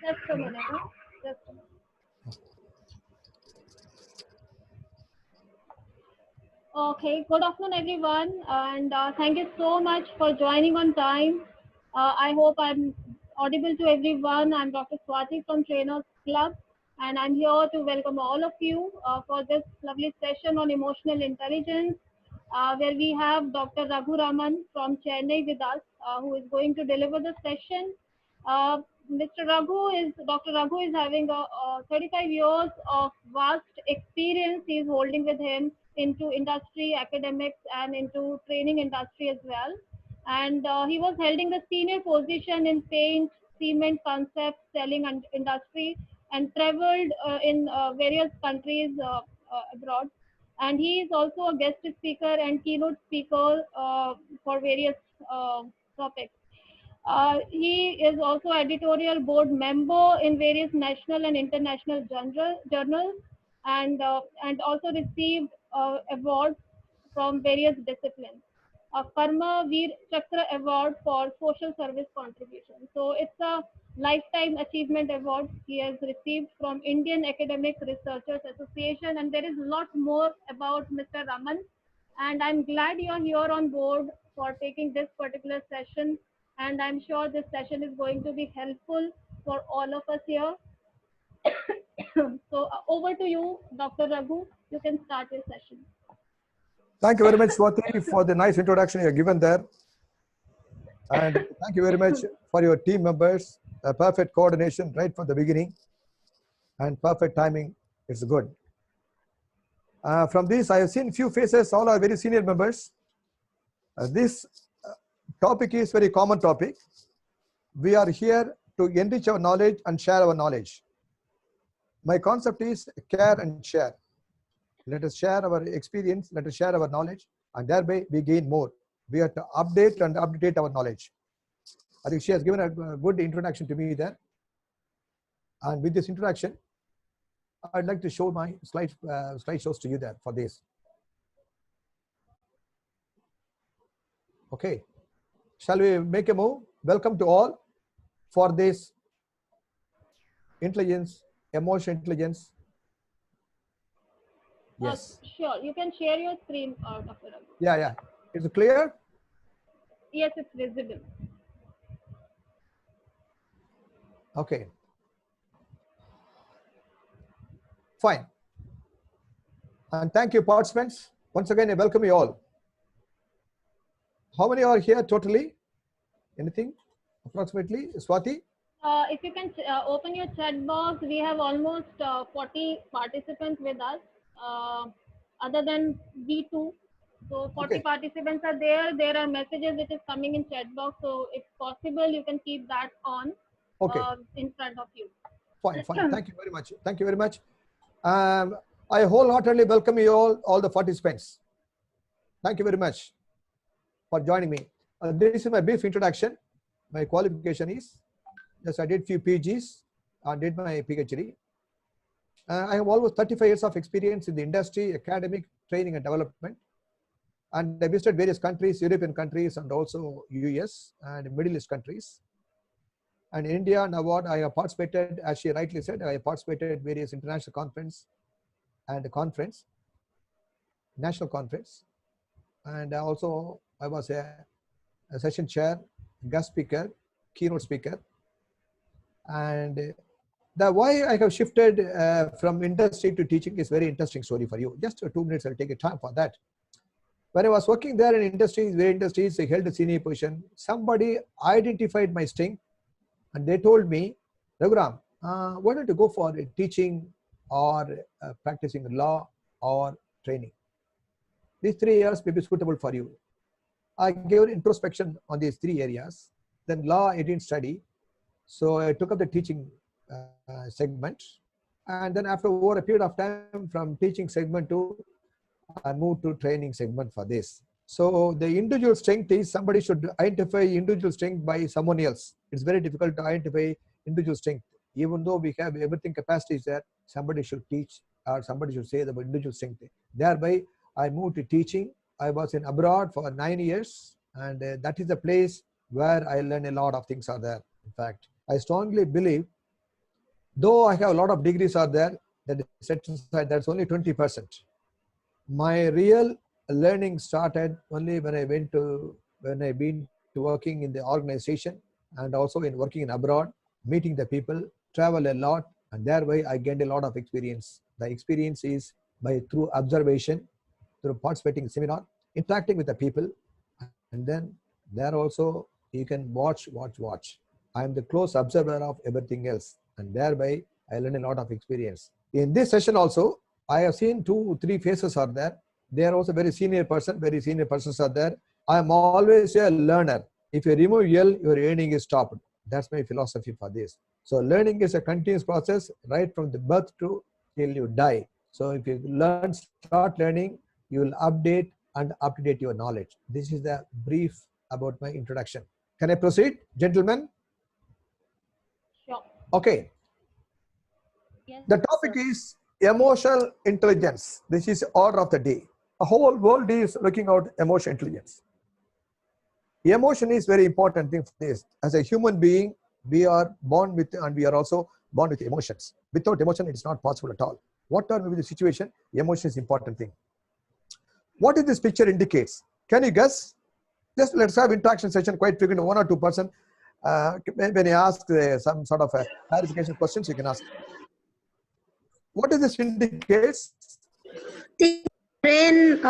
Just a minute. Huh? Just a minute. Okay, good afternoon, everyone, and thank you so much for joining on time. I hope I'm audible to everyone. I'm Dr. Swati from Trainers Club, and I'm here to welcome all of you for this lovely session on emotional intelligence, where we have Dr. Raghu Raman from Chennai with us, who is going to deliver the session. Uh, Dr. Raghu is having 35 years of vast experience he's holding with him into industry, academics, and into training industry as well. And he was holding the senior position in paint, cement concept selling and industry, and traveled in various countries abroad. And he is also a guest speaker and keynote speaker for various topics. He is also editorial board member in various national and international journals, and also received awards from various disciplines. A Karma Veer Chakra Award for social service contribution. So it's a lifetime achievement award he has received from Indian Academic Researchers Association, and there is a lot more about Mr. Raman. And I'm glad you're here on board for taking this particular session, and I'm sure this session is going to be helpful for all of us here. So over to you, Dr. Raghu. You can start your session. Thank you very much, Swati, for the nice introduction you have given there. And thank you very much for your team members. Perfect coordination right from the beginning and perfect timing. It's good. From this, I have seen few faces. All are very senior members. This topic is very common topic. We are here to enrich our knowledge and share our knowledge. My concept is care and share. Let us share our experience, let us share our knowledge, and thereby we gain more. We have to update and update our knowledge. I think she has given a good introduction to me there. And with this introduction, I'd like to show my slideshows to you there for this. Okay. Shall we make a move? Welcome to all for this intelligence, emotional intelligence. Yes. Sure. You can share your screen, Dr. Raghu. Yeah. Is it clear? Yes, it's visible. Okay. Fine. And thank you, participants. Once again, I welcome you all. How many are here totally? Anything? Approximately? Swati? If you can open your chat box, we have almost 40 participants with us, other than V2. So 40 participants are there. There are messages which is coming in chat box. So if possible, you can keep that on in front of you. Fine. Thank you very much. Thank you very much. I wholeheartedly welcome you all the participants. Thank you very much for joining me. This is my brief introduction. My qualification is, yes, I did few PGs and did my PhD. I have almost 35 years of experience in the industry, academic, training and development. And I visited various countries, European countries, and also US and Middle East countries. And in India and abroad, I have participated, as she rightly said, I have participated various international conference and national conference. And also I was a session chair, guest speaker, keynote speaker. And the why I have shifted from industry to teaching is very interesting story for you. Just 2 minutes, I'll take a time for that. When I was working there in industries, various industries, I held a senior position. Somebody identified my strength and they told me, Raghuram, why don't you go for teaching or practicing law or training? These 3 years may be suitable for you. I gave introspection on these 3 areas. Then law I didn't study. So I took up the teaching segment. And then after over a period of time from teaching segment to I moved to training segment for this. So the individual strength is somebody should identify individual strength by someone else. It's very difficult to identify individual strength. Even though we have everything capacity is there, somebody should teach or somebody should say the individual strength. Thereby, I moved to teaching. I was in abroad for 9 years, and that is the place where I learned a lot of things are there. In fact, I strongly believe Though I have a lot of degrees are there, that is set aside, that's only 20%. My real learning started only when I've been to working in the organization and also in working in abroad, meeting the people, travel a lot, and thereby I gained a lot of experience. The experience is through observation, through participating in seminar, interacting with the people, and then there also you can watch. I am the close observer of everything else, and thereby I learn a lot of experience. In this session also, I have seen 2-3 faces are there. They are also very senior persons are there. I am always a learner. If you remove L, your learning is stopped. That's my philosophy for this. So learning is a continuous process right from the birth to till you die. So if you start learning, you will update and update your knowledge. This is the brief about my introduction. Can I proceed, gentlemen? Sure. Okay. Yes, The topic is emotional intelligence. This is order of the day. The whole world is looking at emotional intelligence. Emotion is very important thing for this. As a human being, we are born with, and we are also born with emotions. Without emotion, it's not possible at all. Whatever the situation, emotion is important thing. What is this picture indicates? Can you guess? Just let's have interaction session quite frequent, 1 or 2 person. When you ask some sort of clarification questions, you can ask. What is this indicates? The brain,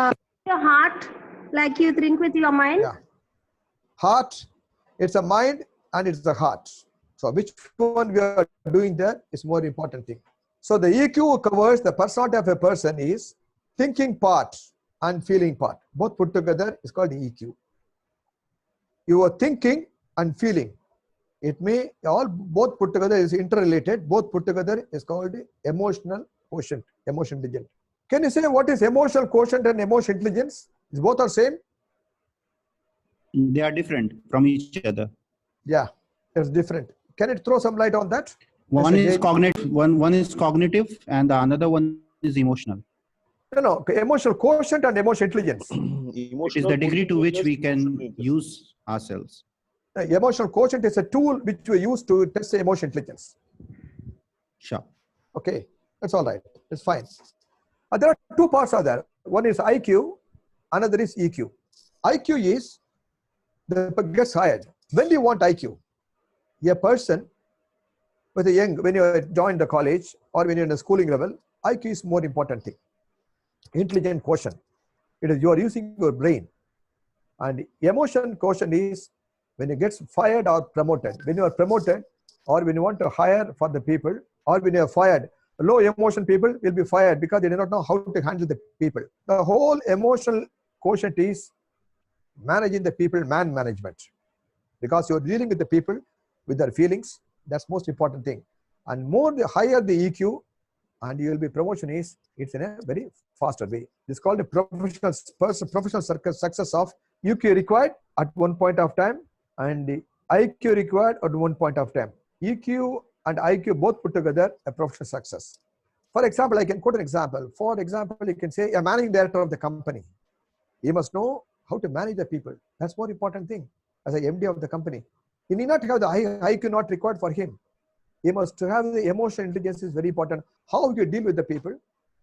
your heart, like you think with your mind. Yeah. Heart, it's a mind and it's the heart. So which one we are doing there is more important thing. So the EQ covers the personality of a person is thinking part and feeling part. Both put together is called the EQ. Your thinking and feeling. It may both put together is interrelated. Both put together is called emotional quotient, emotional intelligence. Can you say what is emotional quotient and emotional intelligence? Is both are same? They are different from each other. Yeah, it's different. Can it throw some light on that? One is cognitive. One is cognitive, and the another one is emotional. No. Emotional quotient and emotional intelligence. It is the degree to which we can use ourselves. The emotional quotient is a tool which we use to test the emotional intelligence. Sure. Okay, that's all right. It's fine. There are 2 parts are there. One is IQ, another is EQ. IQ is the gets hired. When do you want IQ? A person with a young, when you join the college or when you're in a schooling level, IQ is more important thing. Intelligent quotient. It is you are using your brain. And emotion quotient is when you get fired or promoted. When you are promoted or when you want to hire for the people or when you are fired, low emotion people will be fired because they do not know how to handle the people. The whole emotional quotient is managing the people, man management. Because you're dealing with the people, with their feelings, that's most important thing. And more the higher the EQ, and you will be promotion is, it's in a very faster way. This is called the professional success of EQ required at one point of time and the IQ required at one point of time. EQ and IQ both put together a professional success. For example, I can quote an example. For example, you can say a managing director of the company. He must know how to manage the people. That's more important thing as a MD of the company. He need not have the IQ not required for him. He must have the emotional intelligence is very important. How you deal with the people,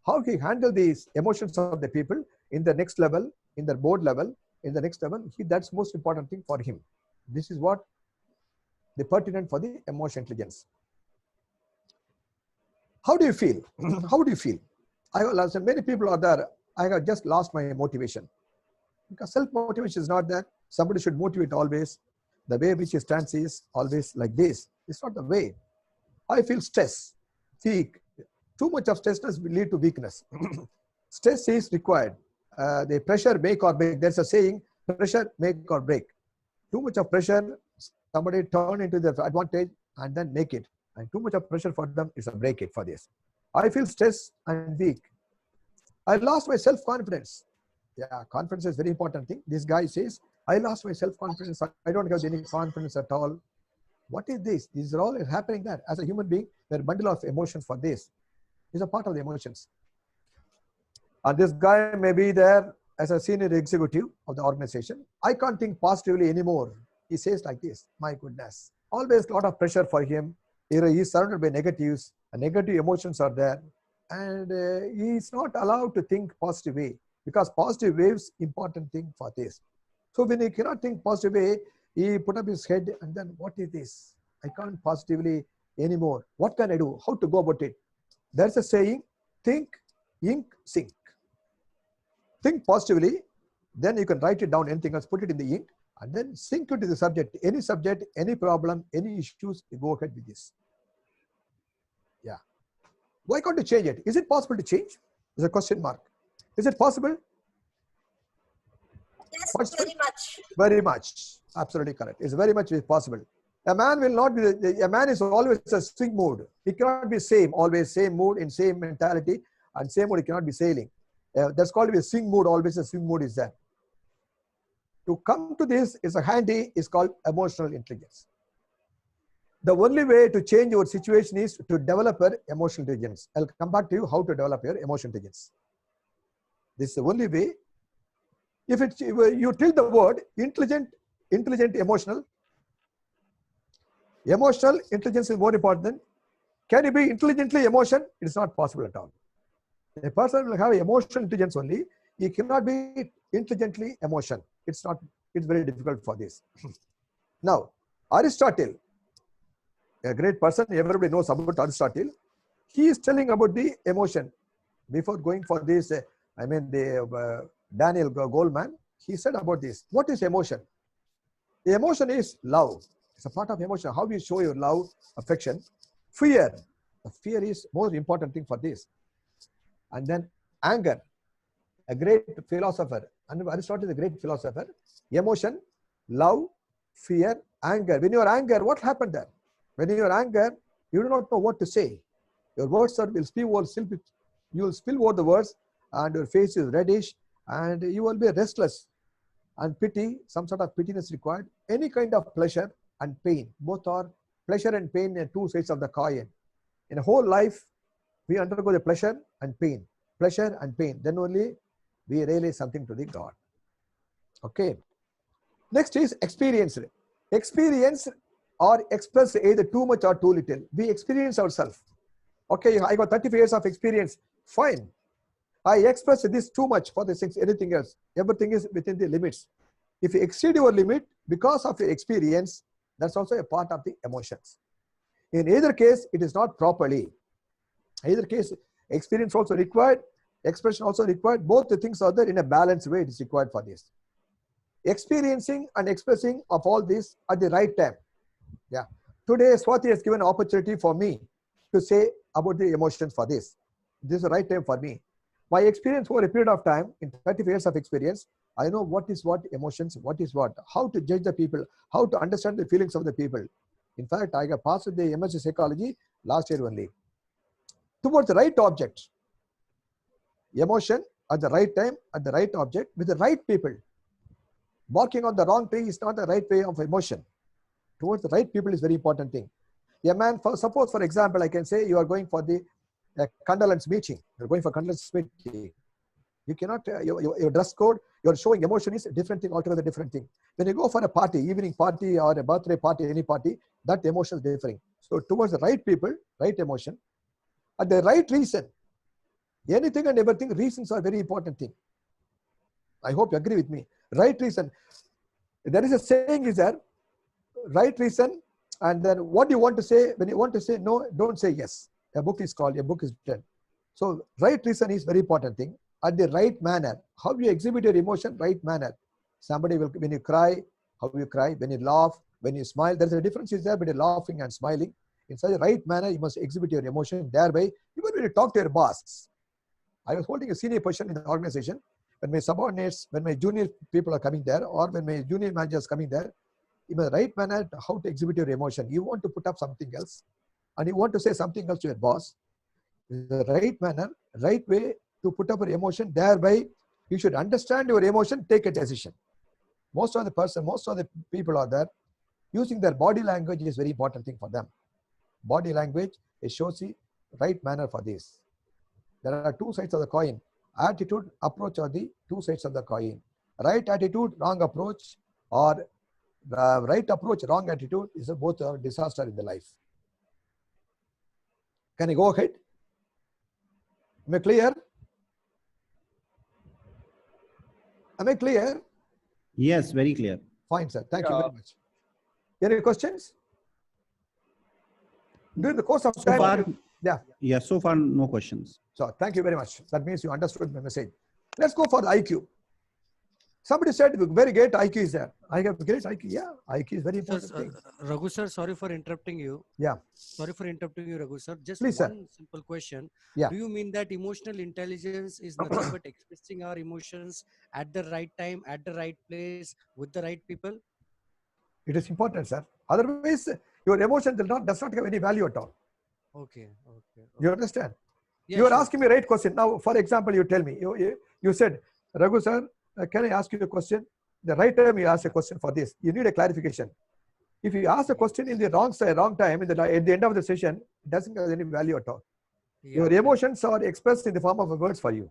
how you handle these emotions of the people in the next level, in the board level, in the next level, that's most important thing for him. This is what the pertinent for the emotional intelligence. How do you feel? How do you feel? Many people are there. I have just lost my motivation. Because self-motivation is not there. Somebody should motivate always. The way which he stands is always like this. It's not the way. I feel stress, weak. Too much of stress will lead to weakness. Stress is required. The pressure make or break. There's a saying, pressure make or break. Too much of pressure, somebody turn into the advantage and then make it. And too much of pressure for them is a break it for this. I feel stressed and weak. I lost my self-confidence. Yeah, confidence is very important thing. This guy says, I lost my self-confidence. I don't have any confidence at all. What is this? These are all happening there. As a human being, there are a bundle of emotions for this. It's a part of the emotions. And this guy may be there as a senior executive of the organization. I can't think positively anymore. He says like this, my goodness. Always a lot of pressure for him. He is surrounded by negatives, and negative emotions are there, and he is not allowed to think positive way, because positive waves important thing for this. So when he cannot think positive way, he put up his head, and then what is this? I can't positively anymore. What can I do? How to go about it? There's a saying, think, ink, sink. Think positively, then you can write it down, anything else, put it in the ink, and then sink into the subject, any problem, any issues, you go ahead with this. Yeah. Why can't you change it? Is it possible to change? There's a question mark. Is it possible? Yes, Possible? very much. Very much. Absolutely correct. It's very much possible. A man will not be, a man is always a swing mood. He cannot be same, always same mood, in same mentality, and same mood he cannot be sailing. That's called to be a swing mood, always a swing mood is there. To come to this is a handy, is called emotional intelligence. The only way to change your situation is to develop your emotional intelligence. I'll come back to you how to develop your emotional intelligence. This is the only way. If you tilt the word intelligent, emotional intelligence is more important. Can you be intelligently emotion? It is not possible at all. A person will have emotional intelligence only. He cannot be intelligently emotion. It's very difficult for this. Now, Aristotle, a great person, everybody knows about Aristotle. He is telling about the emotion. Before going for this, Daniel Goleman, he said about this. What is emotion? The emotion is love. It's a part of emotion. How you show your love, affection. Fear. The fear is most important thing for this. And then anger. A great philosopher. And Aristotle is a great philosopher. Emotion, love, fear, anger. When you are angry, what happened there? When you are angry, you do not know what to say. Your words will spill over. You will spill over the words, and your face is reddish, and you will be restless. And pity, some sort of pittiness required. Any kind of pleasure and pain. Both are pleasure and pain are two sides of the coin. In a whole life, we undergo the pleasure and pain. Pleasure and pain. Then only we realize something to the God. Okay. Next is experience. Experience or express either too much or too little. We experience ourselves. Okay, I got 35 years of experience. Fine. I express this too much for the things, anything else. Everything is within the limits. If you exceed your limit because of your experience, that's also a part of the emotions. In either case, it is not properly. Either case, experience also required, expression also required. Both the things are there in a balanced way. It is required for this. Experiencing and expressing of all this at the right time. Yeah. Today, Swati has given an opportunity for me to say about the emotions for this. This is the right time for me. My experience over a period of time, in 35 years of experience, I know what is what, emotions, what is what, how to judge the people, how to understand the feelings of the people. In fact, I got passed with the MSc Psychology last year only. Towards the right object. Emotion at the right time, at the right object, with the right people. Barking on the wrong tree is not the right way of emotion. Towards the right people is very important thing. A man, suppose for example, I can say you are going for the condolence meeting. You're going for condolence meeting. You cannot, your dress code, you're showing emotion is a different thing, altogether different thing. When you go for a party, evening party or a birthday party, any party, that emotion is different. So towards the right people, right emotion, at the right reason. Anything and everything, reasons are very important thing. I hope you agree with me. Right reason. There is a saying is there, right reason, and then what you want to say, when you want to say no, don't say yes. A book is called, a book is written. So right reason is very important thing. At the right manner, how you exhibit your emotion, right manner. Somebody will, when you cry, how you cry, when you laugh, when you smile, there's a difference is there between laughing and smiling. In such a right manner, you must exhibit your emotion thereby. Even when you talk to your boss. I was holding a senior position in the organization. When my subordinates, when my junior people are coming there, or when my junior manager is coming there, in the right manner, how to exhibit your emotion. You want to put up something else, and you want to say something else to your boss. The right manner, right way to put up your emotion. Thereby, you should understand your emotion, take a decision. Most of the people are there. Using their body language is very important thing for them. Body language, it shows the right manner for this. There are two sides of the coin. Attitude, approach are the two sides of the coin. Right attitude, wrong approach, or right approach, wrong attitude is both a disaster in the life. Can I go ahead? Am I clear? Am I clear? Yes, very clear. Fine, sir. Thank you very much. Any questions? During the course of So time, far, yeah. yes, so far no questions. So thank you very much. That means you understood my message. Let's go for the IQ. Somebody said very great IQ is there. I have great IQ. Yeah, IQ is very important thing. Raghu sir, sorry for interrupting you. Yeah. Sorry for interrupting you, Raghu sir. Just Please, sir. one simple question. Yeah. Do you mean that emotional intelligence is nothing but expressing our emotions at the right time, at the right place, with the right people? It is important, sir. Otherwise, your emotion does not have any value at all. Okay. You understand? Yeah, You are sure. asking me right question. Now, for example, you tell me, you said, Raghu sir, can I ask you a question? The right time you ask a question for this. You need a clarification. If you ask a question in the wrong time, at the end of the session, it doesn't have any value at all. Yeah, Your correct. emotions are expressed in the form of words for you.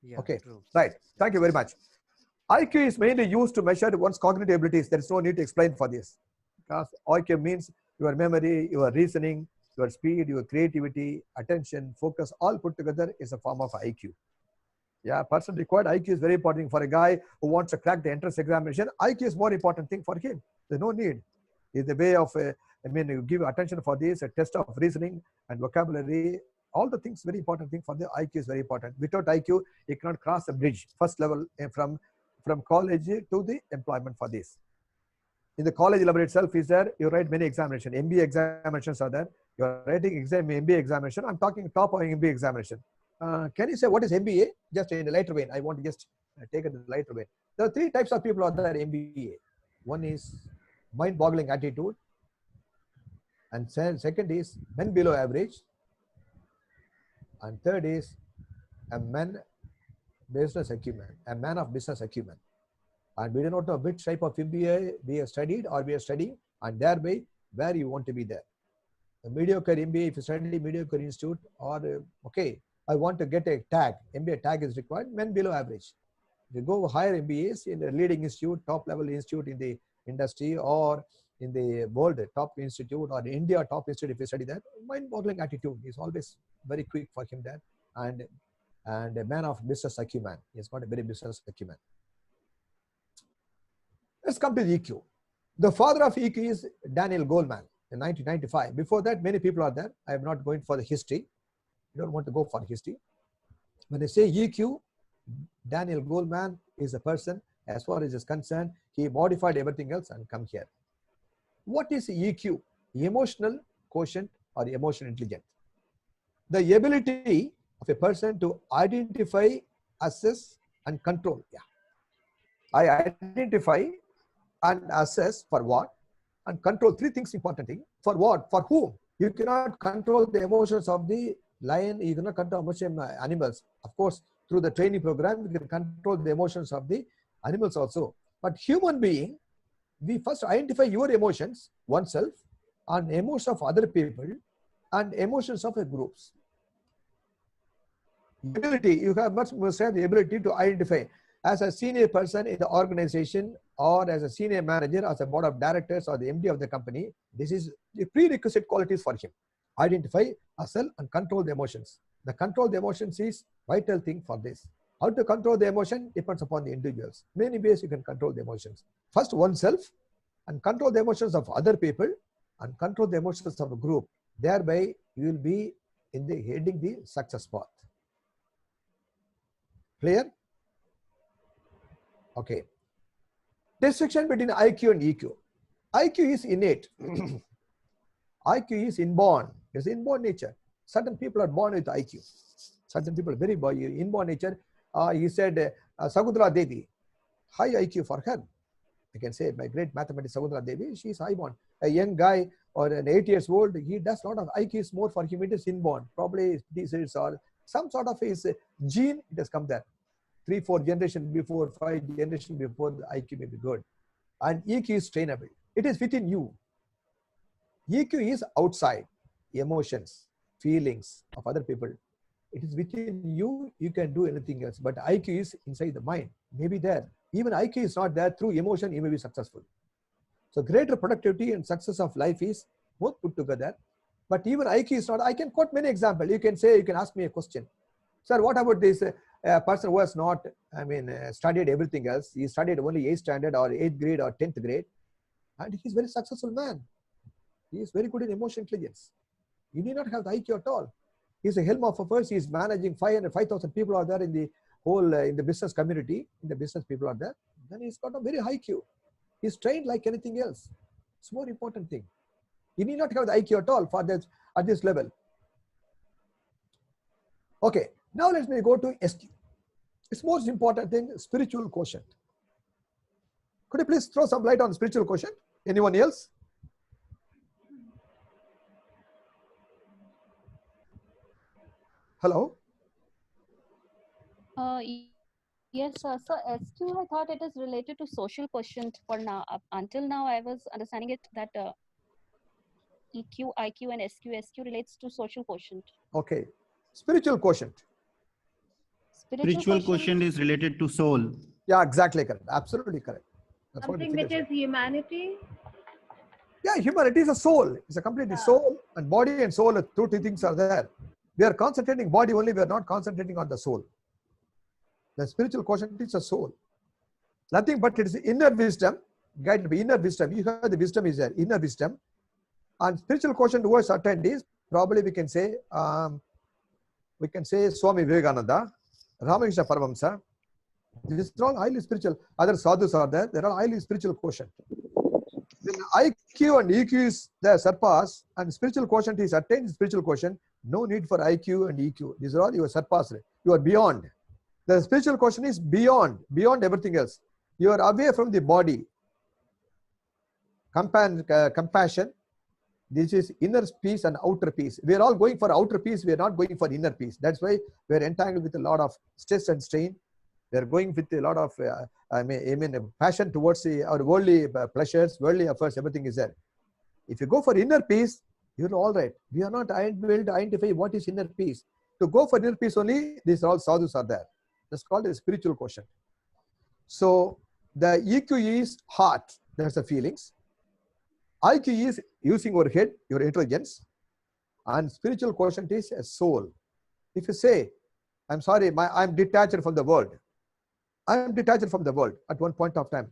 Yeah, Okay, true. right. Thank you very much. IQ is mainly used to measure one's cognitive abilities. There is no need to explain for this. Because IQ means your memory, your reasoning, your speed, your creativity, attention, focus, all put together is a form of IQ. Yeah, person required IQ is very important for a guy who wants to crack the entrance examination. IQ is more important thing for him. There's no need. It's the way of, you give attention for this, a test of reasoning and vocabulary, all the things very important thing for the IQ is very important. Without IQ, you cannot cross the bridge, first level from college to the employment for this. In the college level itself is there, you write many examinations. MBA examinations are there. You're writing MBA examination. I'm talking top of MBA examination. Can you say what is MBA? Just in a lighter vein. I want to just take it in a lighter vein. There are three types of people out there MBA. One is mind-boggling attitude. And second is men below average. And third is a man business acumen, a man of business acumen. And we do not know which type of MBA we have studied or we are studying, and thereby where you want to be there. A mediocre MBA, if you study mediocre institute, or okay, I want to get a tag, MBA tag is required, men below average. If you go higher MBAs in a leading institute, top level institute in the industry or in the world, top institute, or India top institute, if you study that, mind-boggling attitude is always very quick for him there, and a man of business acumen. He's got a very business acumen. Let's come to the EQ. The father of EQ is Daniel Goleman in 1995. Before that, many people are there. I am not going for the history. You don't want to go for history. When I say EQ, Daniel Goleman is a person, as far as is concerned, he modified everything else and come here. What is EQ? Emotional quotient or emotional intelligence. The ability of a person to identify, assess, and control. Yeah. I identify and assess for what, and control. Three things important thing. For what? For whom? You cannot control the emotions of the lion. You cannot control emotions of animals. Of course, through the training program, you can control the emotions of the animals also. But human being, we first identify your emotions, oneself, and emotions of other people, and emotions of a groups. Ability, you must have the ability to identify. As a senior person in the organization, or as a senior manager, as a board of directors, or the MD of the company, this is the prerequisite qualities for him. Identify, assess, and control the emotions. The control the emotions is vital thing for this. How to control the emotion depends upon the individuals. Many ways you can control the emotions. First, oneself, and control the emotions of other people, and control the emotions of a group. Thereby, you will be in the heading the success path. Clear? Okay. Distinction between IQ and EQ. IQ is innate. IQ is inborn. It's inborn nature. Certain people are born with IQ. Certain people are very inborn nature. He said, Sagundara Devi, high IQ for her. I can say my great mathematician Sagundara Devi, she is highborn. A young guy or an 8 years old, he does not have IQ is more for him. It is inborn. Probably disease or some sort of his gene, it has come there. 3-4 generations before, 5 generations before, the IQ may be good. And EQ is trainable. It is within you. EQ is outside, emotions, feelings of other people. It is within you, you can do anything else. But IQ is inside the mind, maybe there. Even IQ is not there, through emotion, you may be successful. So greater productivity and success of life is both put together. But even IQ is not. I can quote many examples. You can say, you can ask me a question. Sir, what about this person who has not, studied everything else? He studied only 8th standard or 8th grade or 10th grade. And he's a very successful man. He is very good in emotional intelligence. You need not have the IQ at all. He's a helm of affairs. He's managing 5,000 people are there in the whole, in the business community. In the business people are there. Then he's got a very high IQ. He's trained like anything else. It's more important thing. You need not have the IQ at all for this, at this level. Okay, now let me go to SQ. It's most important thing, spiritual quotient. Could you please throw some light on spiritual quotient? Anyone else? Hello? Yes, sir. So SQ, I thought it is related to social quotient for now. Until now, I was understanding it that EQ, IQ, and SQ relates to social quotient. Okay. Spiritual quotient. Spiritual quotient is related to soul. Yeah, exactly correct. Absolutely correct. That's Something what which is humanity. Yeah, humanity is a soul. It's a completely soul and body and soul. Two things are there. We are concentrating body only. We are not concentrating on the soul. The spiritual quotient is a soul. Nothing but it is inner wisdom, guided by inner wisdom. You have the wisdom is there, inner wisdom. And spiritual quotient who has attained is probably we can say Swami Vivekananda, Ramakrishna Paramahamsa. This is all highly spiritual. Other sadhus are there. There are highly spiritual quotient. When IQ and EQ is there surpass and spiritual quotient is attained, spiritual quotient, no need for IQ and EQ. These are all you are surpassed. You are beyond. The spiritual quotient is beyond everything else. You are away from the body. Compassion. This is inner peace and outer peace. We are all going for outer peace. We are not going for inner peace. That's why we are entangled with a lot of stress and strain. We are going with a lot of passion towards our worldly pleasures, worldly affairs. Everything is there. If you go for inner peace, you're all right. We are not able to identify what is inner peace. To go for inner peace only, these all sadhus are there. That's called a spiritual quotient. So the EQ is heart. That's the feelings. IQ is using your head, your intelligence, and spiritual quotient is a soul. If you say, I'm sorry, I'm detached from the world. I am detached from the world at one point of time.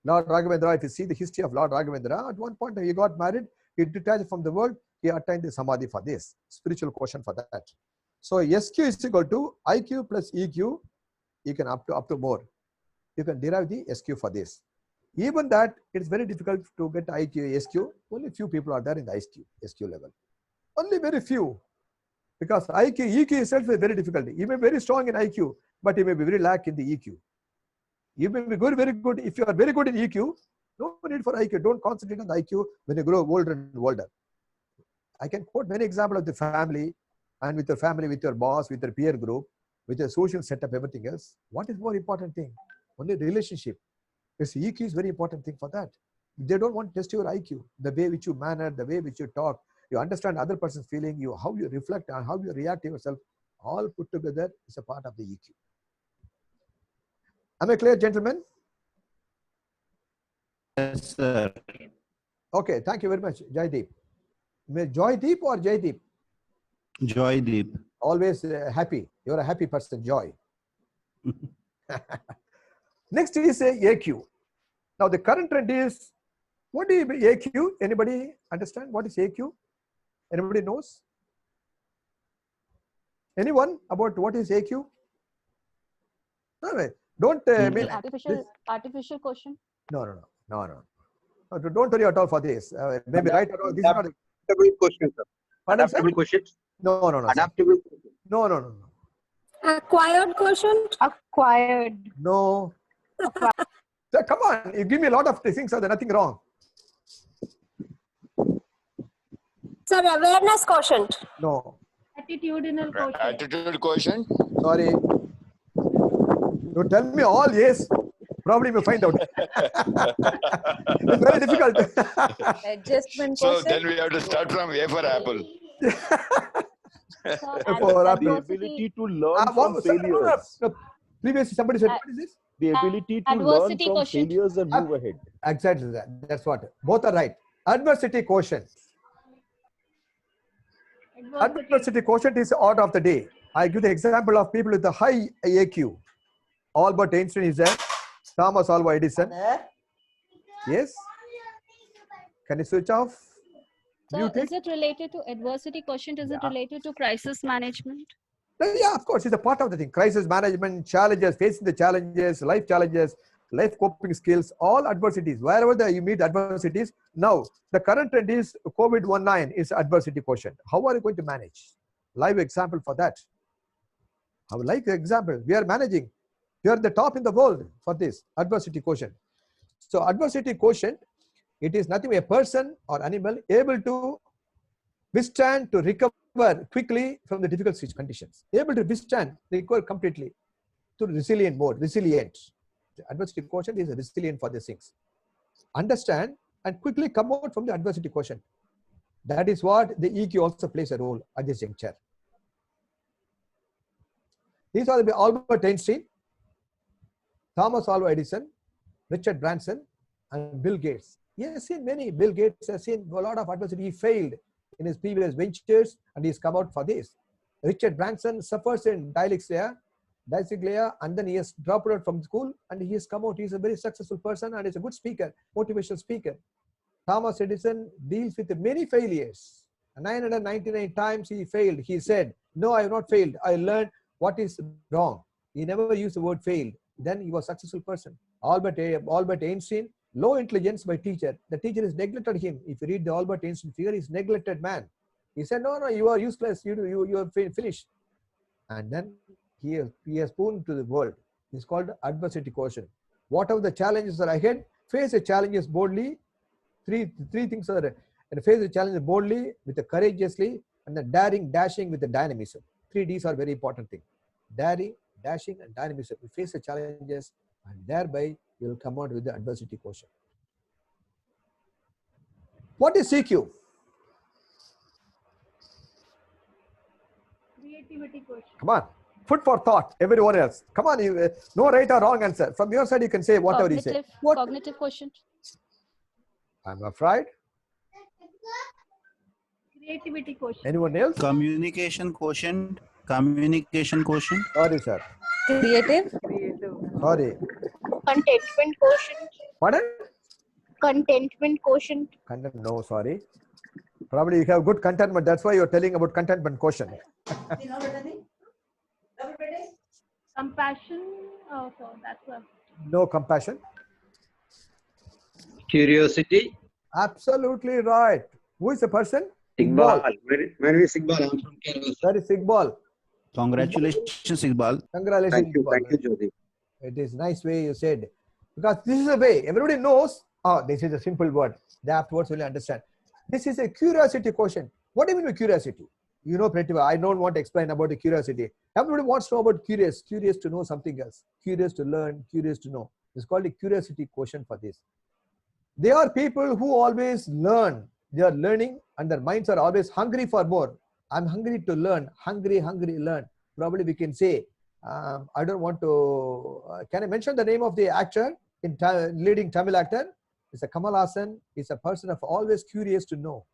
Lord Raghavendra, if you see the history of Lord Raghavendra, at one point he got married, he detached from the world, he attained the samadhi for this, spiritual quotient for that. So SQ is equal to IQ plus EQ, you can up to more. You can derive the SQ for this. Even that, it's very difficult to get IQ, SQ. Only few people are there in the SQ level. Only very few. Because EQ itself is very difficult. You may be very strong in IQ, but you may be very lack in the EQ. You may be very good. If you are very good in EQ, no need for IQ. Don't concentrate on the IQ when you grow older and older. I can quote many examples of the family, and with your family, with your boss, with your peer group, with your social setup, everything else. What is more important thing? Only relationship. Because EQ is very important thing for that. They don't want to test your IQ, the way which you manner, the way which you talk. You understand other person's feeling, how you reflect and how you react to yourself, all put together is a part of the EQ. Am I clear, gentlemen? Yes, sir. Okay, thank you very much, Jaideep. Joydeep or Jaideep? Joydeep. Always happy. You're a happy person, Joy. Next is AQ. Now the current trend is, what is AQ? Anybody understand what is AQ? Anybody knows? Anyone about what is AQ? No, don't Artificial quotient. No. Don't worry at all for this. Maybe right or wrong. This is not adaptable question, sir. Pardon, Adaptable sir? question. No. Adaptable question. No. Acquired quotient? Acquired. No. So, come on, you give me a lot of things, so there's nothing wrong. Sir, awareness quotient? No. Attitudinal quotient. Attitude quotient. Sorry. You tell me all yes. Probably we find out. It's very difficult. Adjustment So quotient. then we have to start from A for apple. For apple. The ability to learn from failures. No. Previously, somebody said, what is this? The ability to learn Adversity from quotient. failures and move ahead. Exactly that. That's what. Both are right. Adversity quotient. Adversity quotient is the order of the day. I give the example of people with a high AQ. Albert Einstein is there. Thomas Alva Edison. Yes. Can you switch off? So Mute is it related to adversity quotient? Is it related to crisis management? Yeah, of course, it's a part of the thing. Crisis management, challenges, facing the challenges, life coping skills, all adversities. Wherever you meet adversities, now the current trend is COVID-19 is adversity quotient. How are you going to manage? Live example for that. I would like the example. We are managing. We are the top in the world for this adversity quotient. So adversity quotient, it is nothing but a person or animal able to withstand, to recover quickly from the difficult conditions, able to withstand, recover completely to resilient mode, resilient. The adversity quotient is resilient for these things. Understand and quickly come out from the adversity quotient. That is what the EQ also plays a role at this juncture. These are the Albert Einstein, Thomas Alva Edison, Richard Branson, and Bill Gates. He has seen many. Bill Gates has seen a lot of adversity. He failed in his previous ventures and he's come out for this. Richard Branson suffers in dyslexia, and then he has dropped out from school and he has come out. He's a very successful person and he's a good speaker, motivational speaker. Thomas Edison deals with many failures. 999 times he failed. He said, no, I have not failed. I learned what is wrong. He never used the word failed. Then he was a successful person. Albert Einstein, low intelligence by teacher. The teacher has neglected him. If you read the Albert Einstein figure, he's neglected man. He said, no, you are useless. You are finished. And then he has spoon to the world. It's called adversity quotient. Whatever the challenges are ahead, face the challenges boldly. Three things are, and face the challenges boldly, with the courageously, and the daring, dashing with the dynamism. 3 Ds are very important thing. Daring, dashing, and dynamism. You face the challenges, and thereby you will come out with the adversity quotient. What is CQ? Creativity quotient. Come on. Food for thought, everyone else. Come on, no right or wrong answer. From your side, you can say whatever you say. Cognitive quotient. I'm afraid. Creativity quotient. Anyone else? Communication quotient. Communication quotient. Sorry, sir. Creative. Sorry. Contentment quotient. Pardon? Contentment quotient. Content, no, sorry. Probably you have good contentment. That's why you're telling about contentment quotient. Compassion. Oh, so that's a. No compassion. Curiosity. Absolutely right. Who is the person? Iqbal. My name is Iqbal. I'm from Kerala. That is Iqbal. Congratulations, Iqbal. Congratulations. Thank you. Thank you, Jyoti. It is nice way you said. Because this is a way everybody knows. Oh, this is a simple word. They afterwards will understand. This is a curiosity quotient. What do you mean by curiosity? You know, Pratibha, I don't want to explain about the curiosity. Everybody wants to know about curious to know something else, curious to learn, curious to know. It's called a curiosity quotient for this. They are people who always learn. They are learning and their minds are always hungry for more. I'm hungry to learn, hungry, learn. Probably we can say, I don't want to, can I mention the name of the actor, leading Tamil actor? It's a Kamal Haasan. He's a person of always curious to know.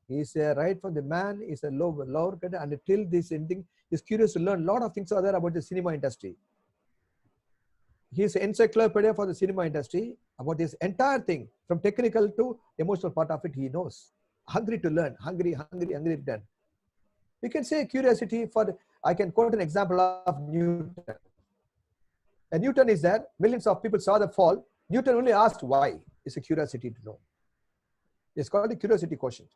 He's right from the man, he's a lower and till this ending, he's curious to learn. A lot of things are there about the cinema industry. He's an encyclopedia for the cinema industry about this entire thing, from technical to emotional part of it, he knows. Hungry to learn, hungry to learn. We can say curiosity for, I can quote an example of Newton. And Newton is there, millions of people saw the fall. Newton only asked why. It's a curiosity to know. It's called the curiosity quotient.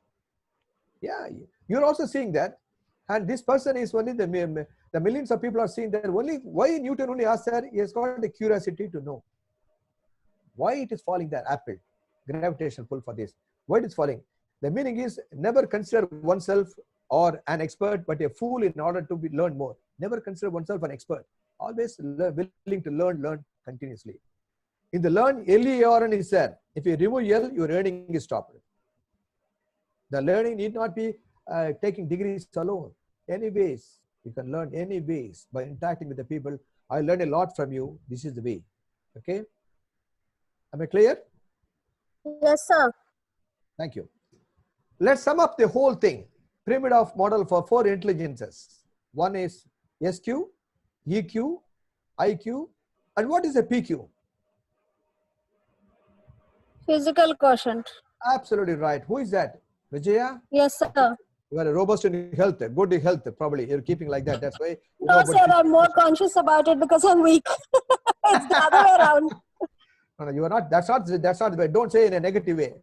Yeah, you're also seeing that. And this person is only the millions of people are seeing that only why Newton only asked that. He has got the curiosity to know why it is falling there. Apple, gravitational pull for this. Why it is falling? The meaning is never consider oneself or an expert, but a fool in order to learn more. Never consider oneself an expert. Always willing to learn continuously. In the learn, L-E-A-R-N is there. If you remove L, your learning is stopped. The learning need not be taking degrees alone. Anyways, you can learn anyways by interacting with the people. I learned a lot from you. This is the way. Okay? Am I clear? Yes, sir. Thank you. Let's sum up the whole thing. pyramid of model for 4 intelligences. One is SQ, EQ, IQ, and what is a PQ? Physical quotient. Absolutely right. Who is that? Vijaya? Yes, sir. You are robust in health, good in health, probably. You're keeping like that. That's why you No, know sir, about I'm more conscious about it because I'm weak. It's the other way around. No, you are not. That's not the way. Don't say in a negative way.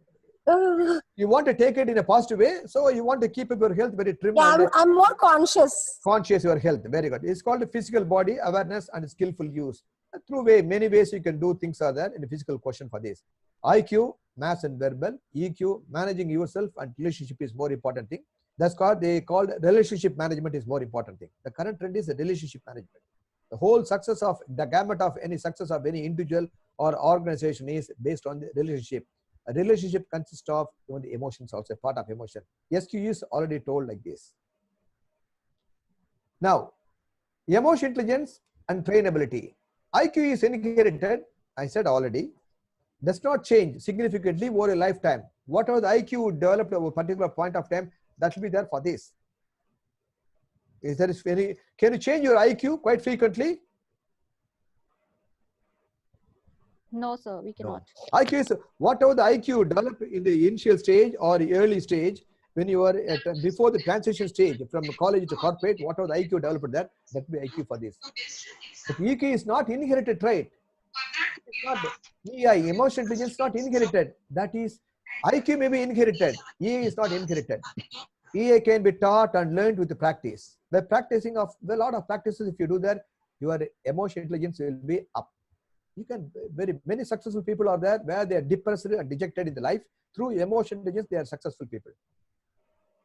You want to take it in a positive way, so you want to keep your health very trim. Yeah, and I'm more conscious. conscious your health. Very good. It's called physical body awareness and skillful use. Through many ways you can do things are there in a physical question for this. IQ, maths and verbal. EQ, managing yourself and relationship is more important thing. That's they called relationship management is more important thing. The current trend is the relationship management. The whole success of the gamut of any success of any individual or organization is based on the relationship. A relationship consists of even the emotions also, part of emotion. SQ is already told like this. Now, emotion intelligence and trainability. IQ is inherited, I said already, does not change significantly over a lifetime. Whatever the IQ developed over a particular point of time, that will be there for this. Is there any, can you change your IQ quite frequently? No, sir, we cannot. IQ is whatever the IQ developed in the initial stage or the early stage, when you are at, before the transition stage from college to corporate, whatever the IQ developed there, that will be IQ for this. But EQ is not inherited trait. It's not EI, emotional intelligence, not inherited. That is, IQ may be inherited. EI is not inherited. EI can be taught and learned with the practice. By practicing of a lot of practices, if you do that, your emotional intelligence will be up. You can many successful people are there where they are depressed and dejected in the life. Through emotional intelligence, they are successful people.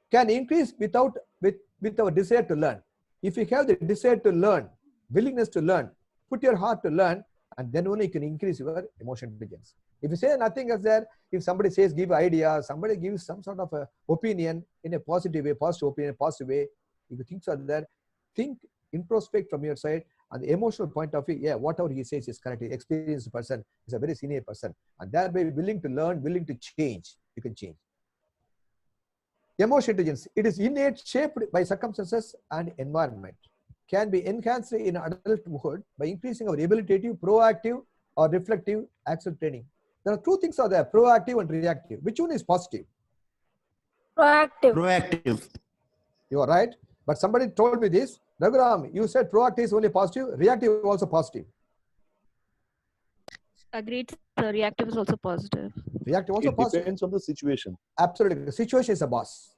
Can increase with our desire to learn. If you have the desire to learn, willingness to learn, put your heart to learn, and then only you can increase your emotional intelligence. If you say nothing is there, if somebody says give idea, somebody gives some sort of a opinion in a positive way, positive opinion, positive way, if you think are there, think, introspect from your side, and the emotional point of view, yeah, whatever he says is correct. Experienced person is a very senior person, and thereby willing to learn, willing to change, you can change. Emotional intelligence, it is innate, shaped by circumstances and environment. Can be enhanced in adulthood by increasing our ability, proactive or reflective active training. There are two things are there, proactive and reactive. Which one is positive? Proactive. Proactive. You are right. But somebody told me this, Raghuram, you said proactive is only positive, reactive also positive. Agreed, sir. Reactive is also positive. Reactive also It positive. depends on the situation. Absolutely. The situation is a boss.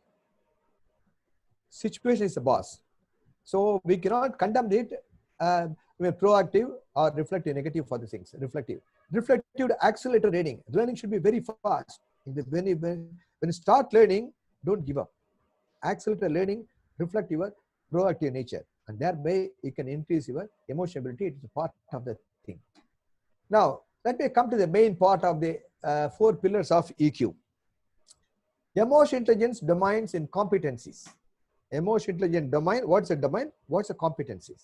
Situation is a boss. So we cannot condemn it proactive or reflective, negative for the things. Reflective. Reflective to accelerated learning. Learning should be very fast. When you start learning, don't give up. Accelerated learning, reflect your proactive nature. And thereby you can increase your emotionality. It is a part of the thing. Now, let me come to the main part of the 4 pillars of EQ. Emotional intelligence domains in competencies. Emotional intelligence domain, what's a domain? What's the competencies?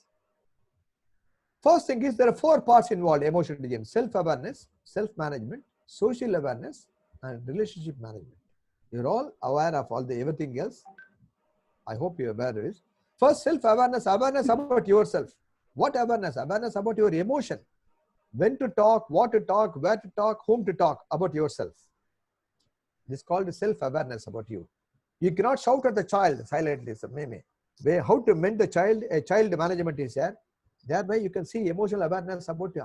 First thing is there are 4 parts involved, emotional intelligence: self-awareness, self-management, social awareness, and relationship management. You're all aware of all the everything else. I hope you're aware of it. First, self-awareness, awareness about yourself. What awareness? Awareness about your emotion. When to talk, what to talk, where to talk, whom to talk about yourself. This is called self-awareness about you. You cannot shout at the child silently. So maybe how to mend the child, a child management is there. Thereby you can see emotional awareness about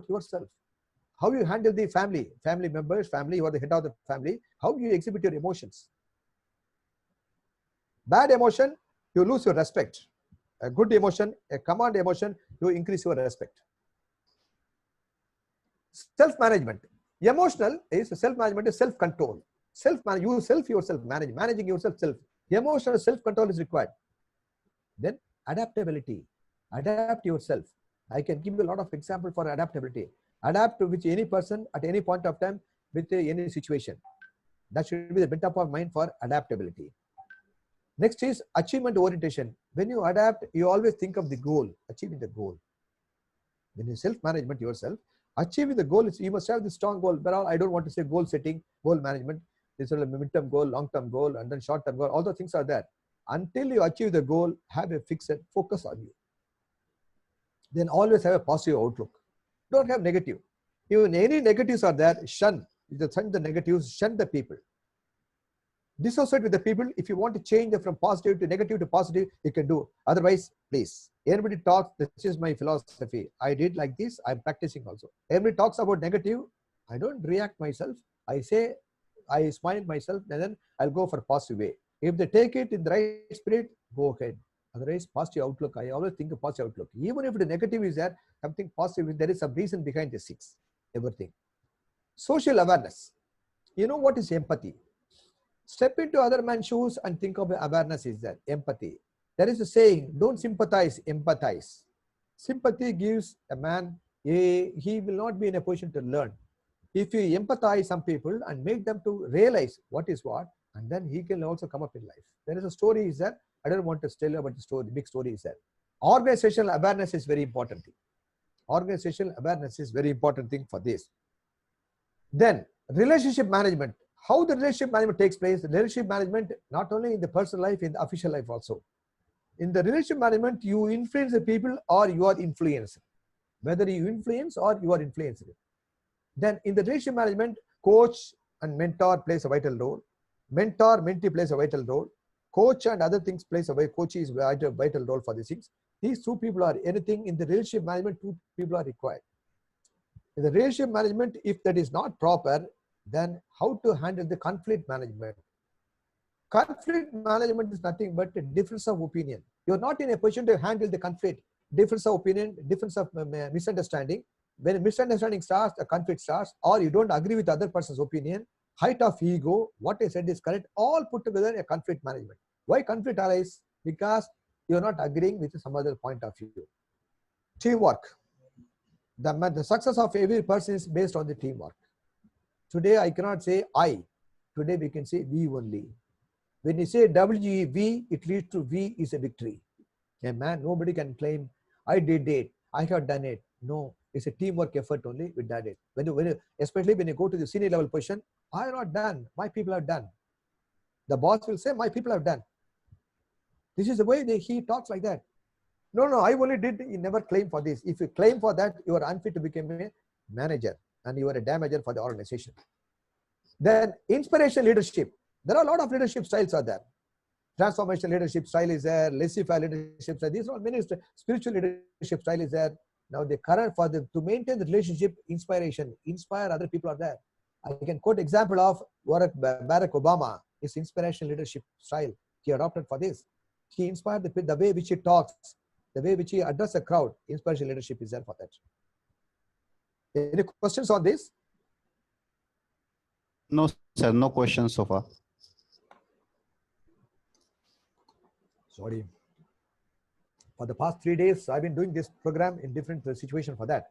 yourself. How you handle the family members, you are the head of the family. How you exhibit your emotions. Bad emotion, you lose your respect. A good emotion, a command emotion, you increase your respect. Self-management. Emotional is self-management is self-control. Yourself manage, managing yourself, self. Emotional self-control is required. Then adaptability. Adapt yourself. I can give you a lot of examples for adaptability. Adapt to which any person at any point of time with any situation. That should be the bent up of mind for adaptability. Next is achievement orientation. When you adapt, you always think of the goal, achieving the goal. When you self-management yourself, achieving the goal, you must have the strong goal. But I don't want to say goal setting, goal management. This is a midterm goal, long-term goal, and then short-term goal. All the things are there. Until you achieve the goal, have a fixed focus on you. Then always have a positive outlook. Don't have negative. Even any negatives are there, shun. Shun the negatives, shun the people. Dissociate with the people. If you want to change them from positive to negative to positive, you can do. Otherwise, please. Everybody talks, this is my philosophy. I did like this, I'm practicing also. Everybody talks about negative. I don't react myself. I say, I smile myself, and then I'll go for positive way. If they take it in the right spirit, go ahead. Otherwise, positive outlook. I always think of positive outlook. Even if the negative is there, something positive, there is some reason behind the six, everything. Social awareness. You know what is empathy? Step into other man's shoes and think of awareness is that empathy. There is a saying, don't sympathize, empathize. Sympathy gives a man, he will not be in a position to learn. If you empathize some people and make them to realize what is what, and then he can also come up in life. There is a story is that, I don't want to tell you about the story, the big story is that. Organizational awareness is very important thing. Organizational awareness is very important thing for this. Then, relationship management. How the relationship management takes place, the relationship management not only in the personal life, in the official life also. In the relationship management, you influence the people or you are influenced. Whether you influence or you are influenced. Then in the relationship management, coach and mentor plays a vital role. Mentor-mentee plays a vital role. Coach and other things plays a coach is a vital role for these things. These two people are anything in the relationship management, two people are required. In the relationship management, if that is not proper, then how to handle the conflict management? Conflict management is nothing but a difference of opinion. You are not in a position to handle the conflict. Difference of opinion, difference of misunderstanding. When a misunderstanding starts, a conflict starts, or you don't agree with the other person's opinion, height of ego, what I said is correct, all put together a conflict management. Why conflict arises? Because you are not agreeing with some other point of view. Teamwork. The success of every person is based on the teamwork. Today I cannot say I. Today we can say we only. When you say WEV, it leads to V is a victory. A man, nobody can claim, I did it, I have done it. No, it's a teamwork effort only, we did it. Especially when you go to the senior level position, I have not done, my people have done. The boss will say, my people have done. This is the way he talks like that. No, I only did, you never claim for this. If you claim for that, you are unfit to become a manager and you are a damager for the organization. Then inspiration leadership. There are a lot of leadership styles are there. Transformational leadership style is there, laissez-faire leadership style. These are many spiritual leadership style is there. Now the current for the to maintain the relationship, inspiration, inspire other people are there. I can quote example of Barack Obama, his inspirational leadership style. He adopted for this. He inspired the way which he talks, the way which he addresses a crowd. Inspirational leadership is there for that. Any questions on this? No, sir, no questions so far. Sorry. For the past 3 days, I've been doing this program in different situation for that.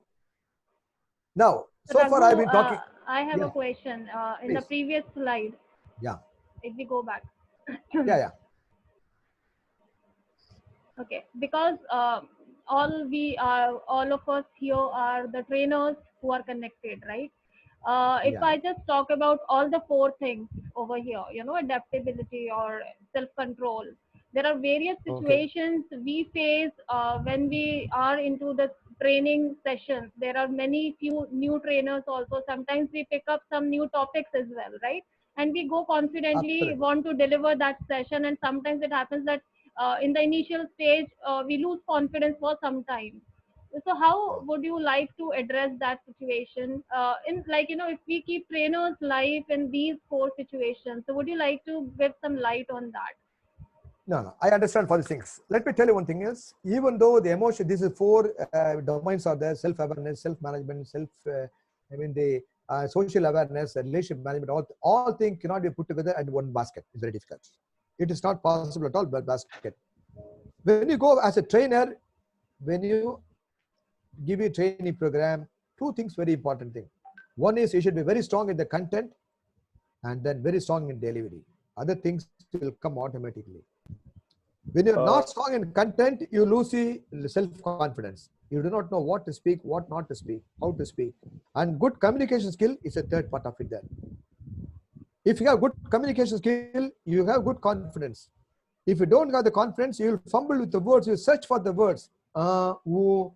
Now, so Raghu, far I've been talking. I have a question. In the previous slide, if we go back. Okay, because all of us here are the trainers who are connected, right? If I just talk about all the 4 things over here, adaptability or self-control, there are various situations we face when we are into the training sessions. There are few new trainers also. Sometimes we pick up some new topics as well, right? And we go confidently, want to deliver that session. And sometimes it happens that in the initial stage, we lose confidence for some time. So how would you like to address that situation? If we keep trainers live in these 4 situations, so would you like to give some light on that? No, I understand for these things. Let me tell you one thing is, even though the emotion, these are 4 domains are there, self-awareness, self-management, the social awareness, relationship management, all things cannot be put together in one basket. It's very difficult. It is not possible at all, but basket. When you go as a trainer, when you give a training program, 2 things very important thing. One is you should be very strong in the content and then very strong in delivery. Other things will come automatically. When you're not strong in content, you lose the self-confidence. You do not know what to speak, what not to speak, how to speak. And good communication skill is a 3rd part of it there. If you have good communication skill, you have good confidence. If you don't have the confidence, you will fumble with the words. You search for the words. Who,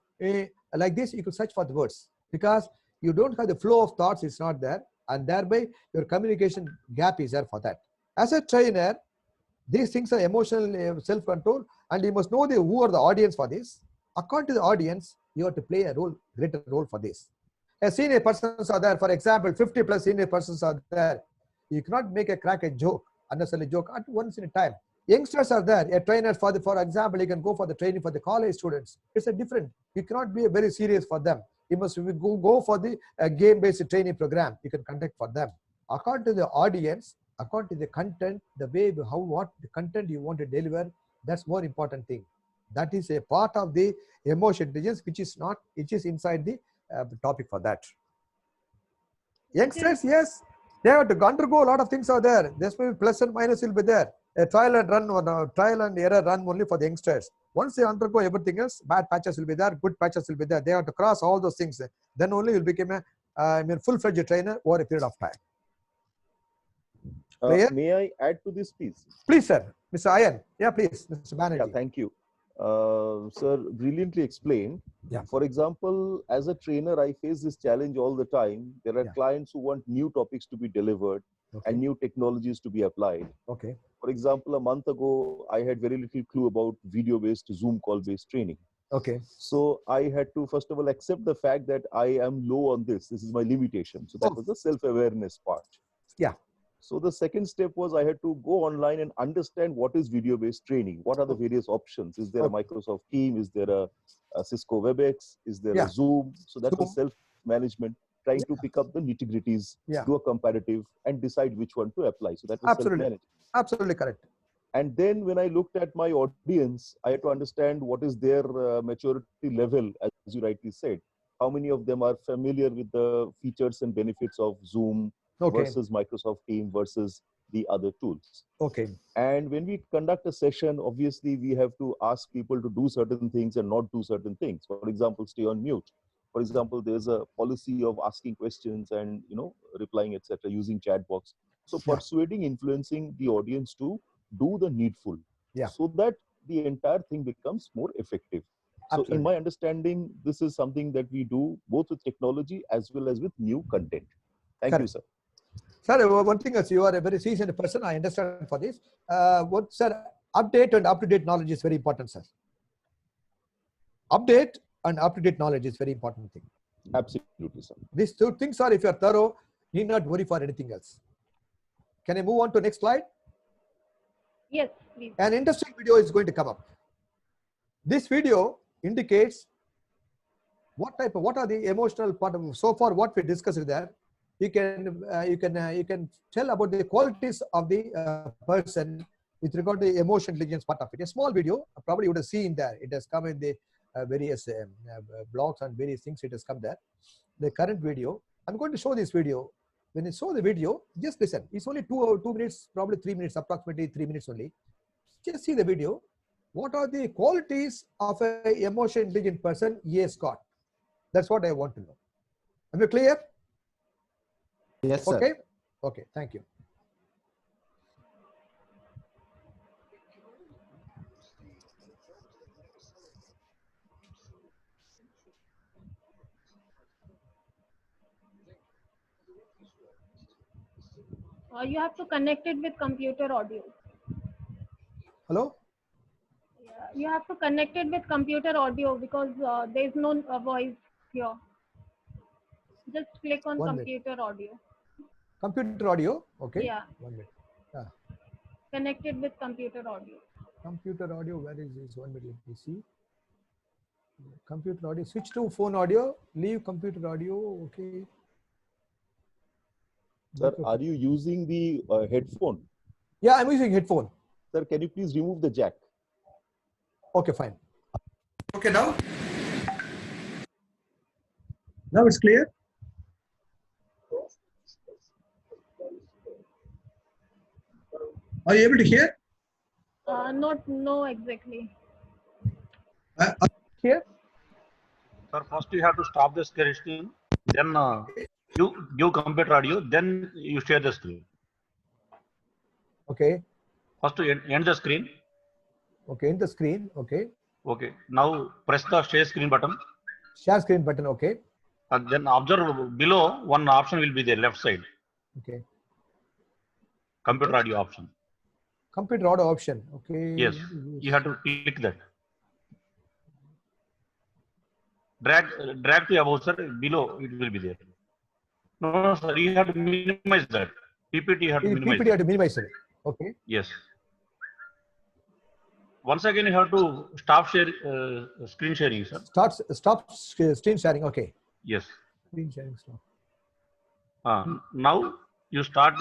like this, you could search for the words because you don't have the flow of thoughts. It's not there, and thereby your communication gap is there for that. As a trainer, these things are emotional self-control, and you must know who are the audience for this. According to the audience, you have to play a role, greater role for this. A senior persons are there, for example, 50 plus senior persons are there. You cannot make a crack a joke, unnecessarily joke at once in a time. Youngsters are there. A trainer for example, you can go for the training for the college students. It's a different. You cannot be very serious for them. You must go for the game-based training program. You can conduct for them. According to the audience, according to the content, the way, what the content you want to deliver, that's more important thing. That is a part of the emotion intelligence, which is not, it is inside the topic for that. Youngsters, yes, they have to undergo a lot of things are there. There's maybe plus and minus will be there. A trial and run, or trial and error run only for the youngsters. Once they undergo everything else, bad patches will be there, good patches will be there. They have to cross all those things. Then only will become a full-fledged trainer over a period of time. May I add to this, please? Please, sir. Mr. Ayan. Yeah, please. Mr. Banerjee. Yeah, thank you. Sir, brilliantly explained. Yeah. For example, as a trainer, I face this challenge all the time. There are clients who want new topics to be delivered and new technologies to be applied. Okay. For example, a month ago, I had very little clue about video-based, Zoom call-based training. Okay. So I had to, first of all, accept the fact that I am low on this. This is my limitation. So that was the self-awareness part. Yeah. So the second step was I had to go online and understand what is video-based training. What are the various options? Is there a Microsoft Team? Is there a Cisco WebEx? Is there a Zoom? So that's the self-management, trying to pick up the nitty-gritties, do a comparative, and decide which one to apply. So that was self-management. Absolutely correct. And then when I looked at my audience, I had to understand what is their maturity level, as you rightly said. How many of them are familiar with the features and benefits of Zoom versus Microsoft Team versus the other tools. Okay. And when we conduct a session, obviously we have to ask people to do certain things and not do certain things. For example, stay on mute. For example, there's a policy of asking questions and, you know, replying, etc., using chat box. So persuading, influencing the audience to do the needful, so that the entire thing becomes more effective. So in my understanding, this is something that we do both with technology as well as with new content. Thank you, sir. Sir, one thing is you are a very seasoned person. I understand for this. Sir, update and up-to-date knowledge is very important, sir. Update and up-to-date knowledge is very important thing. Absolutely, sir. These two things are, if you are thorough, you need not worry for anything else. Can I move on to next slide? Yes, please. An interesting video is going to come up. This video indicates what are the emotional part of, so far what we discussed there. You can tell about the qualities of the person with regard to the emotion intelligence part of it. A small video, probably you would have seen there. It has come in the various blogs and various things. It has come there. The current video. I'm going to show this video. When you show the video, just listen. It's only 2 minutes, probably 3 minutes, approximately 3 minutes only. Just see the video. What are the qualities of an emotion intelligent person he has got? That's what I want to know. Am I clear? Yes, sir. Okay. Okay. Thank you. You have to connect it with computer audio. Hello? You have to connect it with computer audio because there is no voice here. Just click on computer audio. Computer audio? Okay. Yeah. 1 minute. Connected with computer audio. Computer audio, where is this? 1 minute, let me see. Computer audio, switch to phone audio, leave computer audio, okay. Sir, are you using the headphone? Yeah, I'm using headphone. Sir, can you please remove the jack? Okay, fine. Okay, now? Now it's clear? Are you able to hear? No, exactly. Here? Sir, first you have to stop the screen, then you give computer audio, then you share the screen. Okay. First to end the screen, Okay, in the screen. Okay. Okay. Now press the share screen button. Share screen button. Okay. And then observe below one option will be there left side. Okay. Computer audio option. Computer audio option. Okay. Yes. You have to click that. Drag to above, sir. Below it will be there. No, sir. You have to minimize that. PPT you have to minimize. PPT you have to minimize it. Okay. Yes. Once again, you have to stop share screen sharing, sir. Stop screen sharing. Okay. Yes. Screen sharing stop. Now you start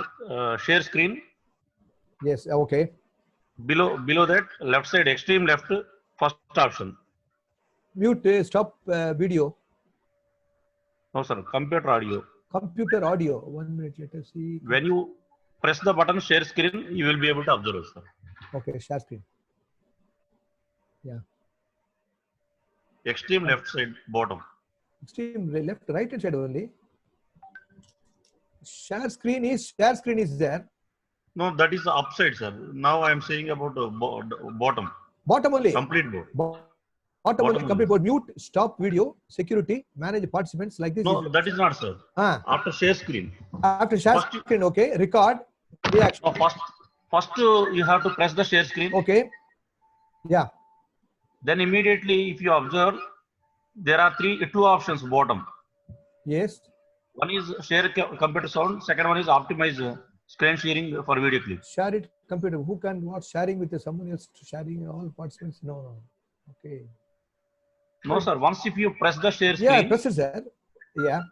share screen. Yes. Okay. Below that, left side, extreme left, first option. Mute. Stop video. No, sir. Computer audio. Computer audio. 1 minute. Let us see. When you press the button share screen, you will be able to observe, sir. Okay. Share screen. Yeah. Extreme left side, bottom. Extreme left, right hand side only. Share screen is there. No, that is the upside, sir. Now I am saying about bottom. Bottom only. Complete board. Bottom only. Complete board. Mute. Stop video. Security. Manage participants like this. No, that is not, sir. After share screen. After share screen, okay. Record. Reaction. No, first you have to press the share screen. Okay. Yeah. Then immediately, if you observe, there are two options bottom. Yes. One is share computer sound. Second one is optimize screen sharing for video clips. Share it computer. Who can watch sharing with someone else? Sharing all participants? No. Okay. No, sir. Once if you press the share screen. Yeah, press it, sir. Yeah.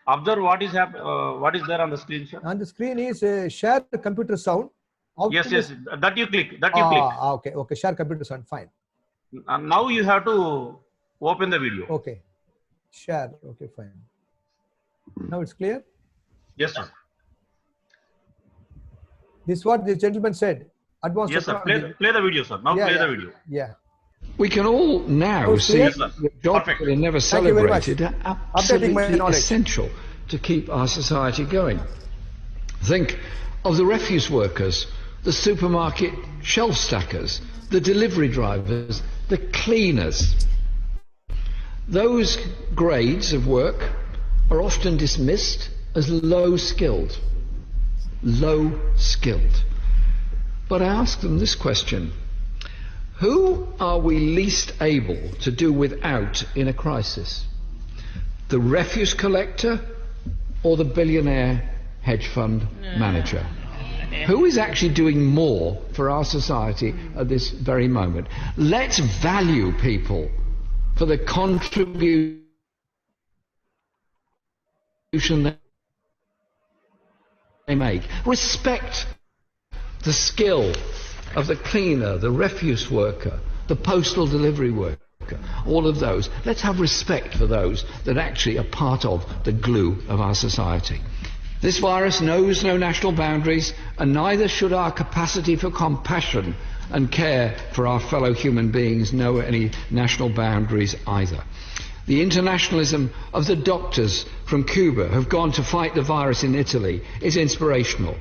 Observe what is there on the screen, sir. On the screen is share computer sound. Yes. That you click. Okay. Okay. Share computer sound. Fine. And now you have to open the video. Okay. Share. Okay. Fine. Now it's clear. Yes, sir. This is what the gentleman said. Advanced. Yes, sir. Play the video, sir. Now play the video. Yeah. We can all now see the job that are never celebrated are absolutely essential to keep our society going. Think of the refuse workers, the supermarket shelf stackers, the delivery drivers, the cleaners. Those grades of work are often dismissed as low-skilled. Low-skilled. But I ask them this question: who are we least able to do without in a crisis? The refuse collector or the billionaire hedge fund manager? Who is actually doing more for our society at this very moment? Let's value people for the contribution they make. Respect the skill of the cleaner, the refuse worker, the postal delivery worker, all of those. Let's have respect for those that actually are part of the glue of our society. This virus knows no national boundaries, and neither should our capacity for compassion and care for our fellow human beings know any national boundaries either. The internationalism of the doctors from Cuba who have gone to fight the virus in Italy is inspirational,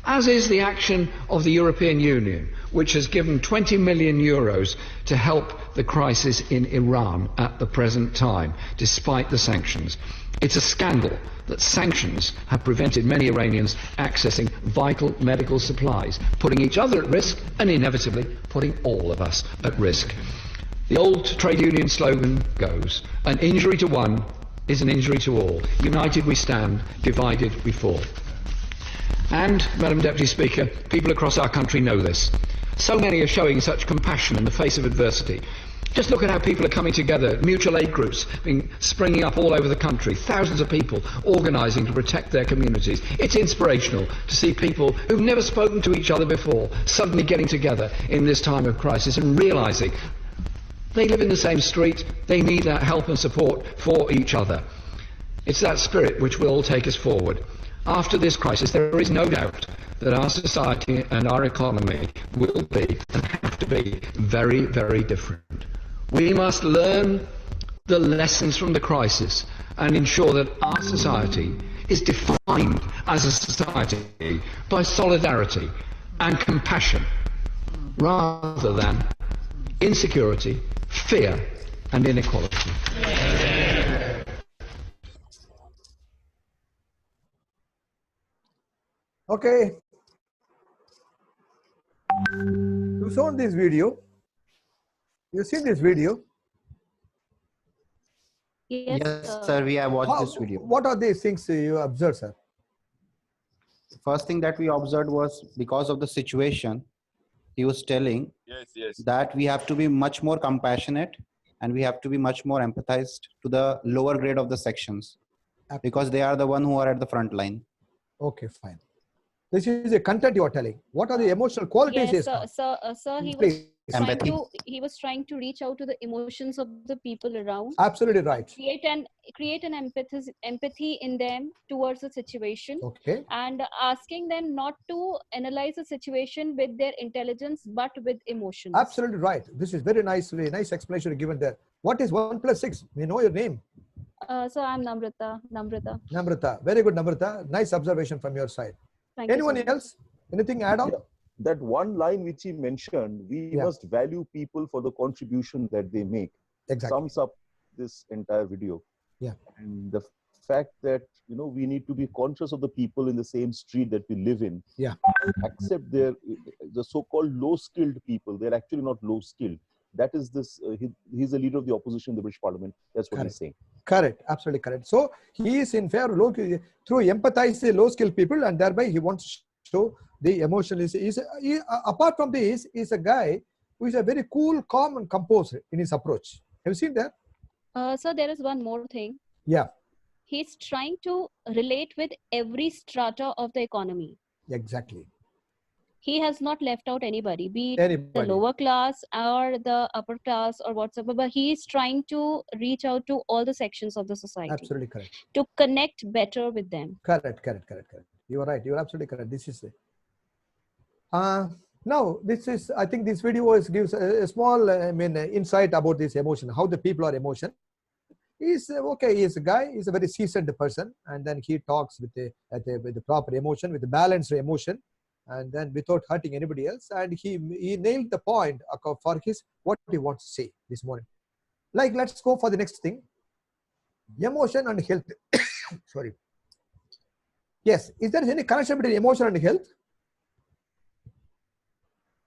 as is the action of the European Union, which has given 20 million euros to help the crisis in Iran at the present time, despite the sanctions. It's a scandal that sanctions have prevented many Iranians accessing vital medical supplies, putting each other at risk and inevitably putting all of us at risk. The old trade union slogan goes, an injury to one is an injury to all. United we stand, divided we fall. And, Madam Deputy Speaker, people across our country know this. So many are showing such compassion in the face of adversity. Just look at how people are coming together, mutual aid groups springing up all over the country, thousands of people organising to protect their communities. It's inspirational to see people who've never spoken to each other before suddenly getting together in this time of crisis and realising they live in the same street, they need that help and support for each other. It's that spirit which will take us forward. After this crisis, there is no doubt that our society and our economy will be and have to be very, very different. We must learn the lessons from the crisis and ensure that our society is defined as a society by solidarity and compassion. rather than insecurity, fear, and inequality. Okay. You saw this video. You seen this video. Yes, Yes, sir, we have watched this video. What are these things you observed, sir? First thing that we observed was because of the situation, he was telling Yes. that we have to be much more compassionate and we have to be much more empathized to the lower grade of the sections because they are the one who are at the front line. Okay, fine. This is the content you are telling. What are the emotional qualities? Yes, sir, he was trying to reach out to the emotions of the people around. Absolutely right. Create an empathy in them towards the situation. Okay. And asking them not to analyze the situation with their intelligence but with emotions. Absolutely right. This is very nice explanation given there. What is 1 + 6? We know your name. So I'm Namrata. Namrata. Very good, Namrata. Nice observation from your side. Thank Anyone you so else? Anything add on? Yeah. That one line which he mentioned, we must value people for the contribution that they make. Exactly. Sums up this entire video. Yeah. And the fact that, you know, we need to be conscious of the people in the same street that we live in. Yeah. Accept the so-called low-skilled people. They're actually not low-skilled. That is this, he's the leader of the opposition in the British Parliament. That's what he's saying. Correct, absolutely correct. So he is in favor of through empathize the low-skilled people, and thereby he wants to show the emotion. Apart from this, he's a guy who is a very cool, calm, and composed in his approach. Have you seen that? So there is one more thing. Yeah. He's trying to relate with every strata of the economy. Exactly. He has not left out anybody, be it the lower class or the upper class or whatsoever, but he is trying to reach out to all the sections of the society. Absolutely correct. To connect better with them. Correct. You are right. You are absolutely correct. This is it. Now, this is, I think this video gives a small insight about this emotion, how the people are emotion. He's okay. He's a guy. He's a very seasoned person, and then he talks with the proper emotion, with the balanced emotion, and then without hurting anybody else. And he nailed the point for what he wants to say this morning. Like, let's go for the next thing. Emotion and health. Sorry. Yes. Is there any connection between emotion and health?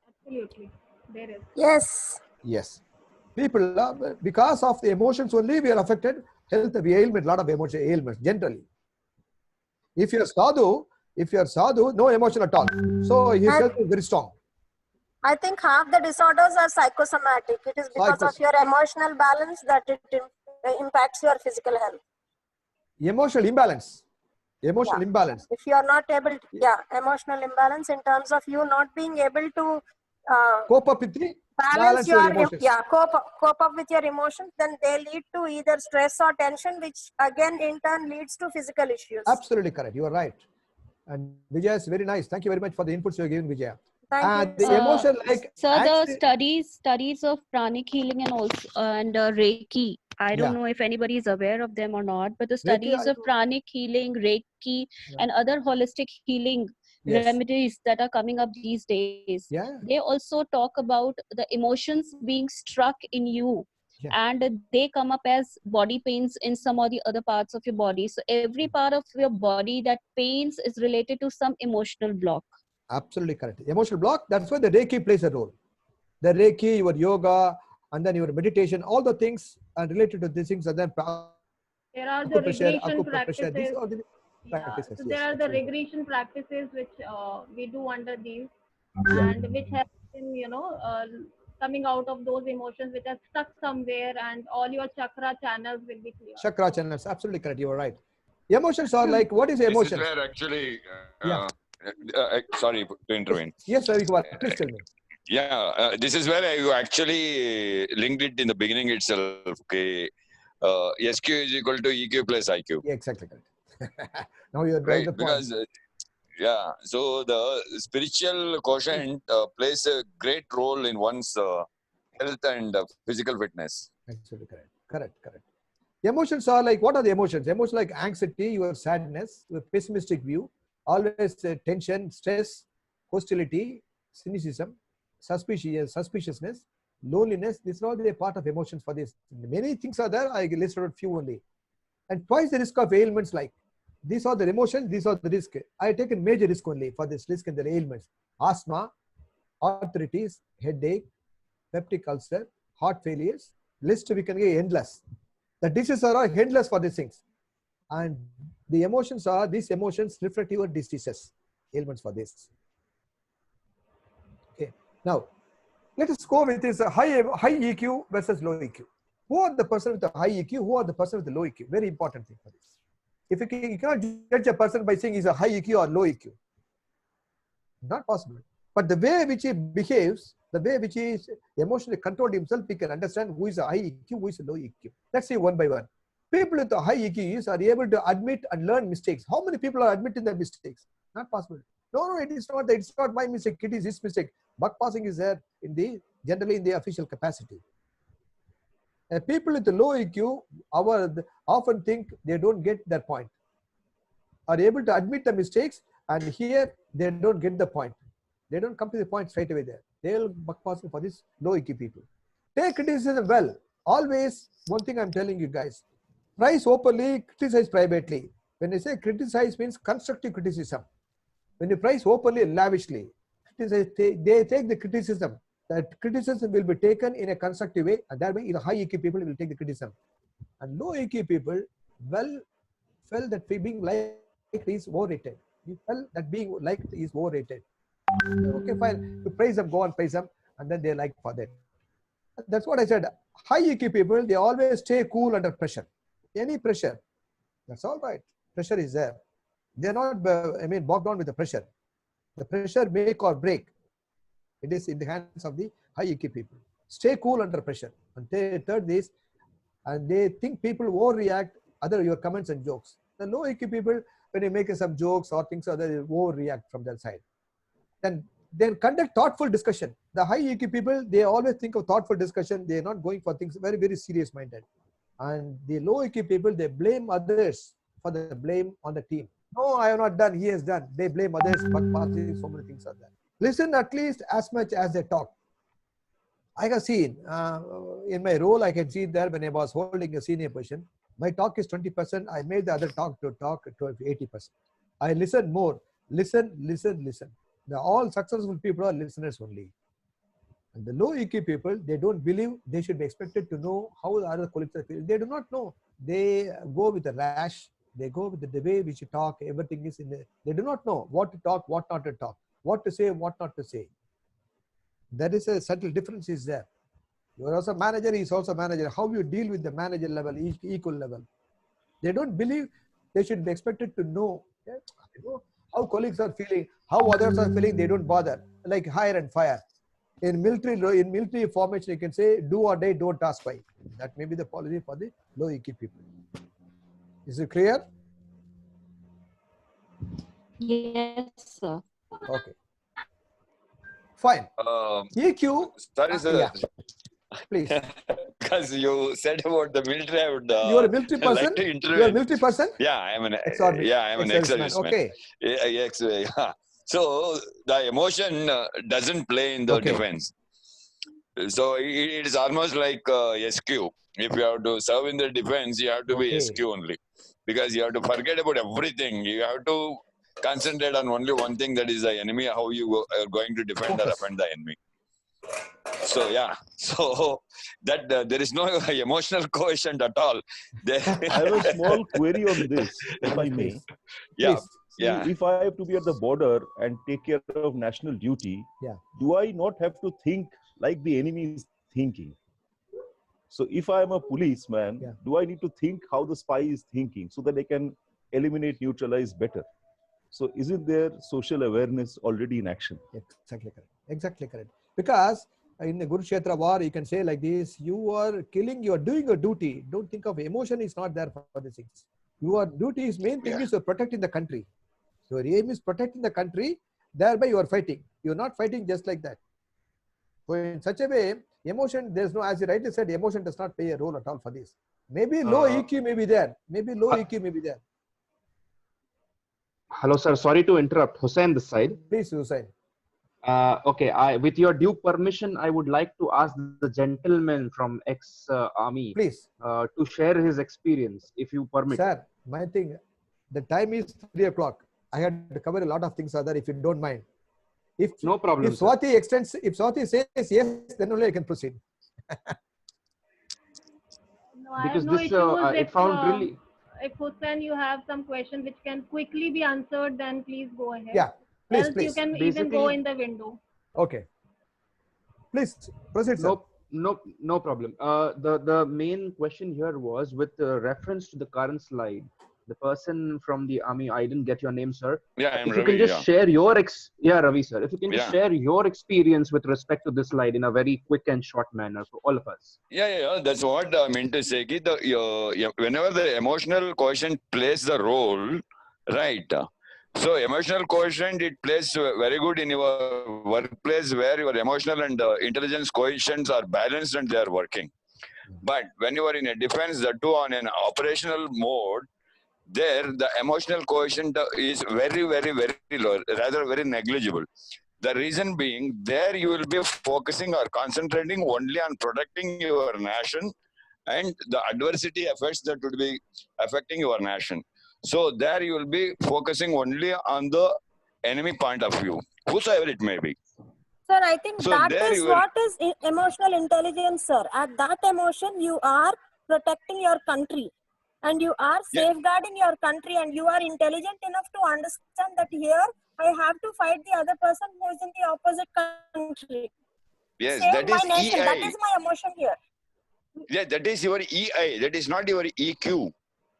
Absolutely. There is. Yes. Yes. People, because of the emotions only, we are affected. Health, we ailment, lot of emotion ailments generally. If you are sadhu, no emotion at all. So his health is very strong. I think half the disorders are psychosomatic. It is because of your emotional balance that it impacts your physical health. Emotional imbalance. Emotional imbalance. If you are not able to, emotional imbalance in terms of you not being able to cope up with the balance your emotions. Cope up with your emotions, then they lead to either stress or tension, which again in turn leads to physical issues. Absolutely correct. You are right. And Vijaya is very nice. Thank you very much for the inputs you are giving, Vijaya. Thank you. The emotion, like the studies of pranic healing and also Reiki. I don't know if anybody is aware of them or not, but the studies of pranic healing, Reiki, and other holistic healing remedies that are coming up these days. They also talk about the emotions being struck in you. And they come up as body pains in some or the other parts of your body. So every part of your body that pains is related to some emotional block. Absolutely correct. Emotional block, that's why the Reiki plays a role. The Reiki, your yoga, and then your meditation, all the things are related to these things. And then there are the regression practices. These are the practices. So there are the regression practices which we do under these, and which help in, coming out of those emotions which are stuck somewhere, and all your chakra channels will be clear. Chakra channels, absolutely correct. You are right. Emotions are like, what is emotion? This is where actually, sorry to intervene. Yes, Ravi Kumar, please tell me. Yeah, this is where you actually linked it in the beginning itself. Okay, SQ is equal to EQ plus IQ. Yeah, exactly correct. Now you're right, the point. because so the spiritual quotient plays a great role in one's health and physical fitness. Absolutely correct. Correct. Emotions are like, what are the emotions? Emotions like anxiety, your sadness, your pessimistic view, always tension, stress, hostility, cynicism, suspiciousness, loneliness. These are all the part of emotions for this. Many things are there. I listed out few only. And twice the risk of ailments like. These are the emotions, these are the risk. I have taken major risk only for this risk and the ailments. Asthma, arthritis, headache, peptic ulcer, heart failures. List we can get endless. The diseases are all endless for these things. And the emotions are, these emotions reflect your diseases, ailments for this. Okay. Now, let us go with this high EQ versus low EQ. Who are the person with the high EQ? Who are the person with the low EQ? Very important thing for this. If you cannot judge a person by saying he's a high EQ or low EQ, not possible. But the way which he behaves, the way which he is emotionally controlled himself, we can understand who is a high EQ, who is a low EQ. Let's see one by one. People with the high EQs are able to admit and learn mistakes. How many people are admitting their mistakes? Not possible. No, it is not. It's not my mistake. It is his mistake. Buck passing is there generally in the official capacity. People with the low EQ often think they don't get their point, are able to admit the mistakes, and here they don't get the point. They don't come to the point straight away there. They'll buck passing for this low EQ people. Take criticism well. Always, one thing I'm telling you guys, praise openly, criticize privately. When I say criticize means constructive criticism. When you praise openly and lavishly, they take the criticism. That criticism will be taken in a constructive way, and that way, in high EQ people will take the criticism. And low EQ people felt that being liked is overrated. You felt that being liked is overrated. Okay, fine. You praise them, go on, praise them, and then they like for that. That's what I said. High EQ people, they always stay cool under pressure. Any pressure, that's all right. Pressure is there. They're not, bogged down with the pressure. The pressure make or break. It is in the hands of the high EQ people. Stay cool under pressure. And third is, and they think people overreact your comments and jokes. The low EQ people, when you make some jokes or things other, they overreact from their side. Then conduct thoughtful discussion. The high EQ people, they always think of thoughtful discussion. They are not going for things very, very serious minded. And the low EQ people, they blame others for the blame on the team. No, I have not done, he has done. They blame others, but passing so many things are there. Listen at least as much as they talk. I have seen, in my role, I can see there when I was holding a senior position, my talk is 20%. I made the other talk to 80%. I listen more. Listen. All successful people are listeners only. And the low EQ people, they don't believe they should be expected to know how the other colleagues are feeling. They do not know. They go with the rash. They go with the way which you talk. Everything is in there. They do not know what to talk, what not to talk. What to say, what not to say. There is a subtle difference is there. You are also a manager, he is also a manager. How you deal with the manager level, equal level. They don't believe they should be expected to know, how colleagues are feeling, how others are feeling, they don't bother. Like hire and fire. In military formation, you can say, do or die, don't ask why. That may be the policy for the low EQ people. Is it clear? Yes, sir. Okay. Fine. EQ. Sorry, sir. Yeah. Please. Because you said about the military, I would. You are a military person? Like to intervene. You are a military person? Yeah, I am an ex-serviceman. Okay. Yeah. So the emotion doesn't play in the defense. So it is almost like SQ. If you have to serve in the defense, you have to be SQ only. Because you have to forget about everything. You have to concentrate on only one thing, that is the enemy, how you are going to defend or offend the enemy. So yeah, so that there is no emotional quotient at all. I have a small query on this, if I may. Yeah. Please. Yeah. If I have to be at the border and take care of national duty, do I not have to think like the enemy is thinking? So if I am a policeman, do I need to think how the spy is thinking so that I can eliminate, neutralize better? So isn't there social awareness already in action? Exactly correct. Exactly correct. Because in the Kurukshetra war, you can say like this: you are killing, you are doing your duty. Don't think of emotion is not there for the things. Your duty is main thing is you're protecting the country. Your aim is protecting the country. Thereby you are fighting. You are not fighting just like that. So in such a way, emotion, there's no, as you rightly said, emotion does not play a role at all for this. Maybe low EQ may be there. Maybe low EQ may be there. Hello, sir. Sorry to interrupt. Hussain this side. Please, Hussain. Okay, with your due permission, I would like to ask the gentleman from ex-army Please. To share his experience, if you permit. Sir, my thing, the time is 3 o'clock. I had to cover a lot of things, other, if you don't mind. If no problem, if Swati extends, if Swati says yes, then only I can proceed. No, I Because have no this, issues it found really. If Hussain, you have some question which can quickly be answered, then please go ahead. Yeah, please, Else please. you can even go in the window. Okay. Please proceed, sir. No problem. The main question here was with reference to the current slide. The person from the army, I didn't get your name, sir. Yeah, I'm if you Ravi, can just share your Ravi, sir. If you can just Yeah. share your experience with respect to this slide in a very quick and short manner for all of us. Yeah. That's what I meant to say. Whenever the emotional quotient plays the role, right? So emotional quotient, it plays very good in your workplace where your emotional and intelligence quotients are balanced and they are working. But when you are in a defense, the two on an operational mode, there the emotional quotient is very, very, very low, rather very negligible. The reason being, there you will be focusing or concentrating only on protecting your nation and the adversity effects that would be affecting your nation. So there you will be focusing only on the enemy point of view, whosoever it may be. Sir, I think So that there is you will- what is emotional intelligence, sir. At that emotion, you are protecting your country and you are safeguarding your country, and you are intelligent enough to understand that here I have to fight the other person who is in the opposite country. Yes, Save that my is nation. EI. That is my emotion here. Yeah, that is your EI. That is not your EQ.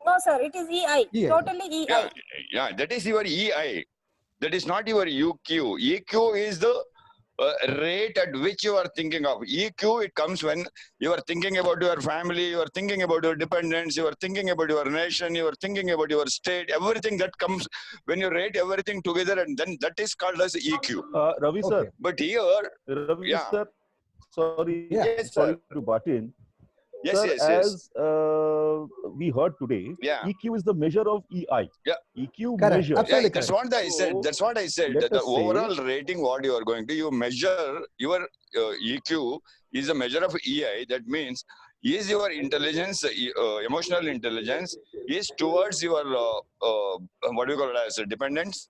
No, sir, it is EI. EI. Totally EI. Yeah, that is your EI. That is not your UQ. EQ is the rate at which you are thinking of. EQ, it comes when you are thinking about your family, you are thinking about your dependents, you are thinking about your nation, you are thinking about your state, everything that comes when you rate everything together, and then that is called as EQ. Ravi sir. But here, Ravi sir, sorry, Yes, sorry sir. to butt in. Yes, Sir, yes. as we heard today, EQ is the measure of EI. Yeah. EQ Correct. measure. Absolutely That's what I said. That's what I said. let The us say- overall rating, what you are going to, you measure your EQ is a measure of EI. That means, is your intelligence, emotional intelligence, is towards your what do you call it as dependence,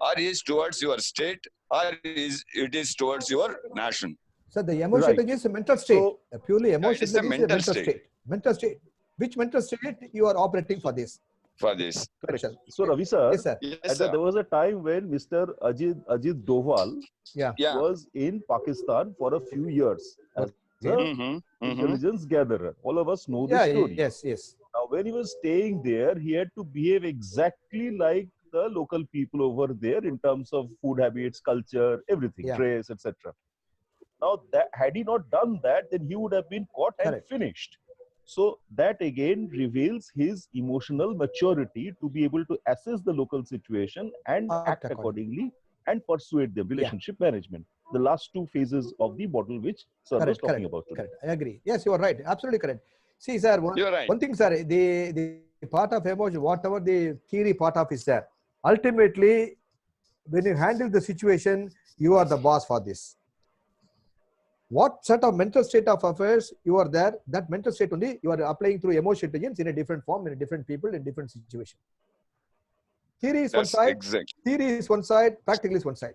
or is towards your state, or it is towards your nation. So the emotional Right. intelligence is a mental state. So- A purely emotional it's a intelligence is a mental mental state. state. Mental state. Which mental state you are operating for this? For this. Correct. So Ravi sir, Yes, sir. Yes, sir. there was a time when Mr. Ajit Doval Yeah. was in Pakistan for a few years as Mhm, an intelligence gatherer. All of us know the Yeah. story. Yes. Now, when he was staying there, he had to behave exactly like the local people over there in terms of food habits, culture, everything, Yeah. dress, etc. Now, that had he not done that, then he would have been caught and Correct. finished. So that again reveals his emotional maturity to be able to assess the local situation and act accordingly and persuade them. Relationship management, the last two phases of the model which sir was talking about today. Correct. I agree. Yes, you are right. Absolutely correct. See, sir, You're right. one thing, sir, the part of emotion, whatever the theory part of is there, ultimately, when you handle the situation, you are the boss for this. What set of mental state of affairs you are there, that mental state only you are applying through emotional intelligence in a different form, in a different people, in different situation. Theory is one That's side, exact. theory is one side, practical is one side.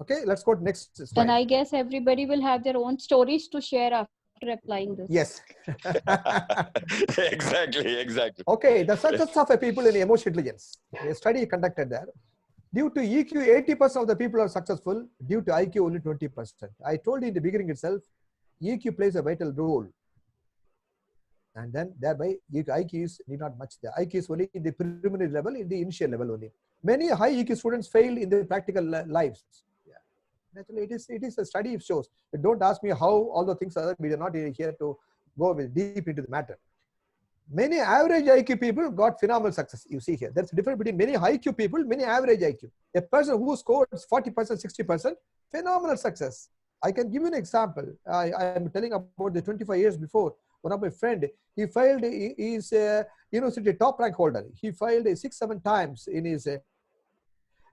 Okay, let's go to next Then slide. I guess everybody will have their own stories to share after applying this. Yes. Exactly. Okay, the success of a people in emotional intelligence. A study conducted there. Due to EQ, 80% of the people are successful. Due to IQ, only 20%. I told you in the beginning itself, EQ plays a vital role. And then thereby, IQ is not much there. IQ is only in the preliminary level, in the initial level only. Many high EQ students fail in their practical lives. Yeah. Naturally, it is a study shows. But don't ask me how all the things are. We are not here to go deep into the matter. Many average IQ people got phenomenal success. You see here, there's a difference between many high IQ people, many average IQ. A person who scores 40%, 60%, phenomenal success. I can give you an example. I am telling about the 25 years before. One of my friend, he failed. He is a university top rank holder. He failed 6-7 times in his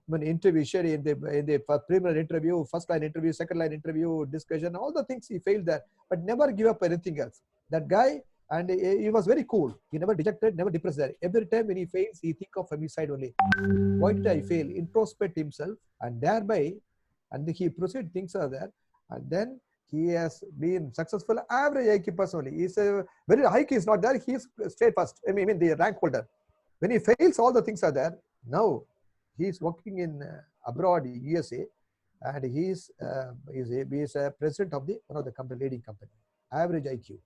when interview, in the preliminary interview, first line interview, second line interview, discussion, all the things he failed there, but never give up anything else. That guy, and he was very cool. He never dejected, never depressed there. Every time when he fails, he think of from his side only. Why did I fail? Introspect himself, and thereby, and he proceed, things are there, and then he has been successful. Average IQ person only. He's a very high IQ is not there. He's straight first. I mean the rank holder. When he fails, all the things are there. Now he's working in abroad, USA, and he's a president of one of the leading company. Average IQ.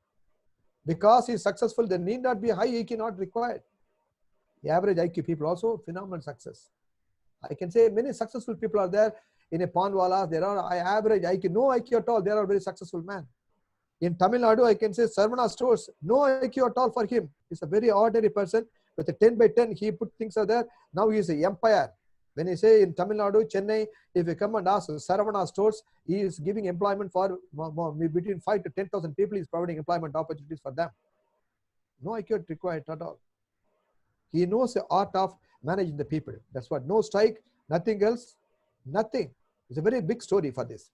Because he's successful, there need not be high IQ not required. The average IQ people also phenomenal success. I can say many successful people are there. In a Panwala, there are average IQ, no IQ at all. They are very successful man. In Tamil Nadu, I can say Sarvana Stores, no IQ at all for him. He's a very ordinary person with a 10 by 10. He put things are there. Now he is an empire. When you say in Tamil Nadu, Chennai, if you come and ask Sarvana Stores, he is giving employment for between 5 to 10,000 people. He is providing employment opportunities for them. No IQ required at all. He knows the art of managing the people. That's what. No strike, nothing else, nothing. It's a very big story for this.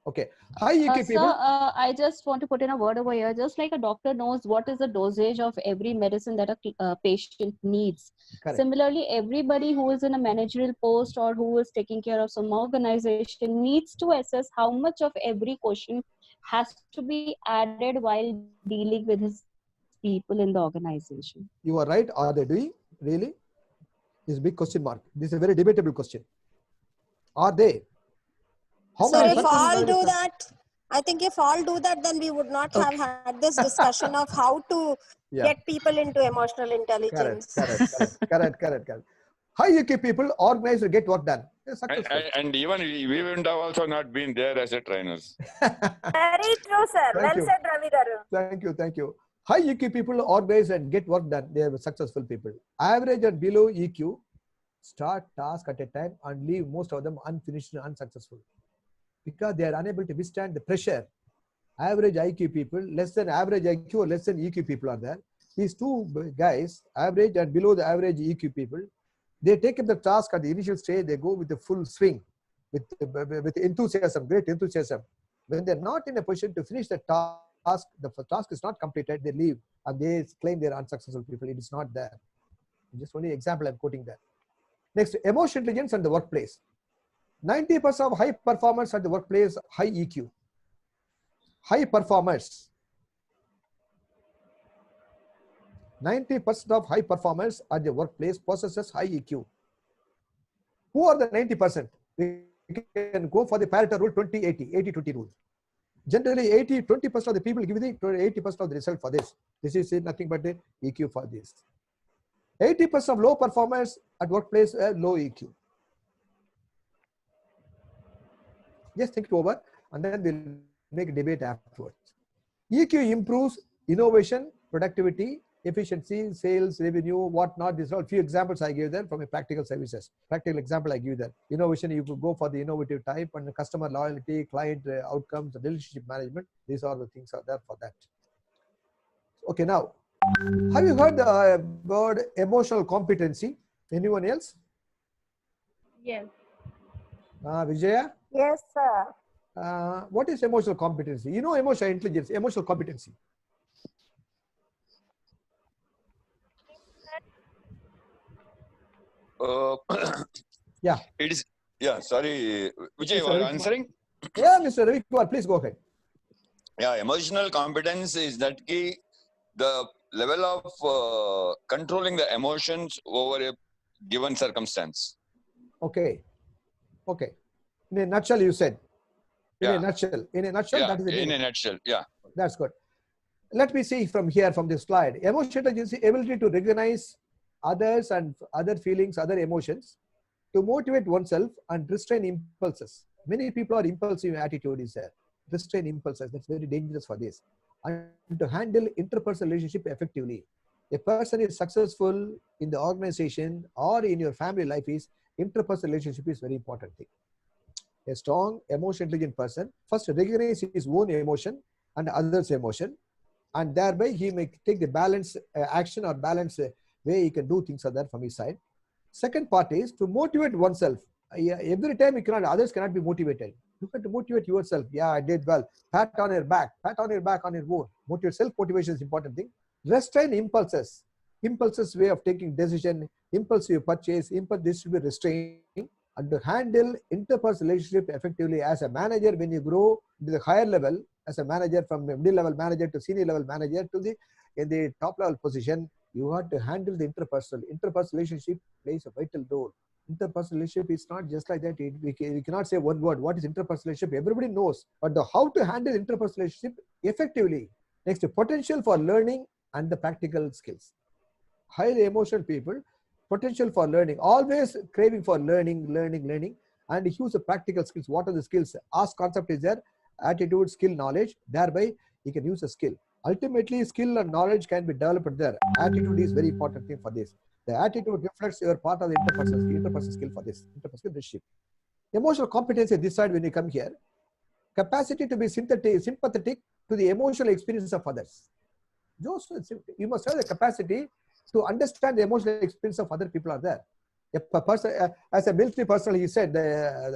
Okay. High IQ people. Sir, I just want to put in a word over here. Just like a doctor knows what is the dosage of every medicine that a patient needs. Correct. Similarly, everybody who is in a managerial post or who is taking care of some organization needs to assess how much of every question has to be added while dealing with his people in the organization. You are right. Are they doing? Really? This is a big question mark. This is a very debatable question. Are they? Sir, if all do that, I think if all do that, then we would not have had this discussion of how to get people into emotional intelligence. Correct. High IQ people organize to get work done. And even we wouldn't have also not been there as a trainers. Very true, sir. Well said, Ravi Garu. Thank you. High EQ people organize and get work done. They are successful people. Average and below EQ start task at a time and leave most of them unfinished and unsuccessful because they are unable to withstand the pressure. Average IQ people, less than average IQ or less than EQ people are there. These two guys, average and below the average EQ people, they take up the task at the initial stage. They go with the full swing, with enthusiasm, great enthusiasm. When they're not in a position to finish the task, the task is not completed, they leave and they claim they're unsuccessful people. It is not there. Just only example I'm quoting there. Next, emotional intelligence and the workplace. 90% of high performers at the workplace, high EQ. High performers. 90% of high performers at the workplace possesses high EQ. Who are the 90%? We can go for the Pareto rule 20-80, 80-20 rule. Generally, 20% of the people give the 80% of the result for this. This is nothing but the EQ for this. 80% of low performers at workplace low EQ. Just think it over and then we'll make a debate afterwards. EQ improves innovation, productivity, efficiency, sales, revenue, whatnot. These are all few examples I gave there from a practical services. Practical example I give there. Innovation, you could go for the innovative type and the customer loyalty, client outcomes, relationship management. These are the things are there for that. Okay, now, have you heard the word emotional competency? Anyone else? Yes. Vijaya? Yes, sir. What is emotional competency? You know emotional intelligence, emotional competency. Yeah. It is. Yeah. Sorry, Vijay, you are answering. Yeah, Mr. Ravi Kumar, please go ahead. Yeah, emotional competence is that key, the level of controlling the emotions over a given circumstance. Okay. In a nutshell, you said. In a nutshell, yeah, that is the in a nutshell, yeah. That's good. Let me see from here, from this slide. Emotional intelligence, ability to recognize others and other feelings, other emotions, to motivate oneself and restrain impulses. Many people are impulsive attitude is there. Restrain impulses, that's very dangerous for this. And to handle interpersonal relationship effectively. A person is successful in the organization or in your family life is interpersonal relationship is very important thing. A strong, emotional intelligent person first recognize his own emotion and others' emotion, and thereby he may take the balanced action or balanced way he can do things are there from his side. Second part is to motivate oneself Yeah, every time you cannot, others cannot be motivated. You have to motivate yourself. Yeah, I did well. Pat on your back on your own. Motivate. Self-motivation is important thing. Restrain impulses. Impulses way of taking decision, impulsive purchase, this should be restrained. And to handle interpersonal relationship effectively as a manager, when you grow to the higher level, as a manager from middle level manager to senior level manager to the in the top level position, you have to handle the interpersonal. Interpersonal relationship plays a vital role. Interpersonal relationship is not just like that. We cannot say one word. What is interpersonal relationship? Everybody knows. But how to handle interpersonal relationship effectively. Next, potential for learning and the practical skills. Highly emotional people, potential for learning, always craving for learning, and use the practical skills. What are the skills? Ask concept is there, attitude, skill, knowledge. Thereby, you can use a skill. Ultimately, skill and knowledge can be developed there. Attitude is very important thing for this. The attitude reflects your part of the interpersonal skill for this, interpersonal relationship. Emotional competency this side when you come here. Capacity to be sympathetic to the emotional experience of others. You must have the capacity to understand the emotional experience of other people are there. If a person, as a military person, he said,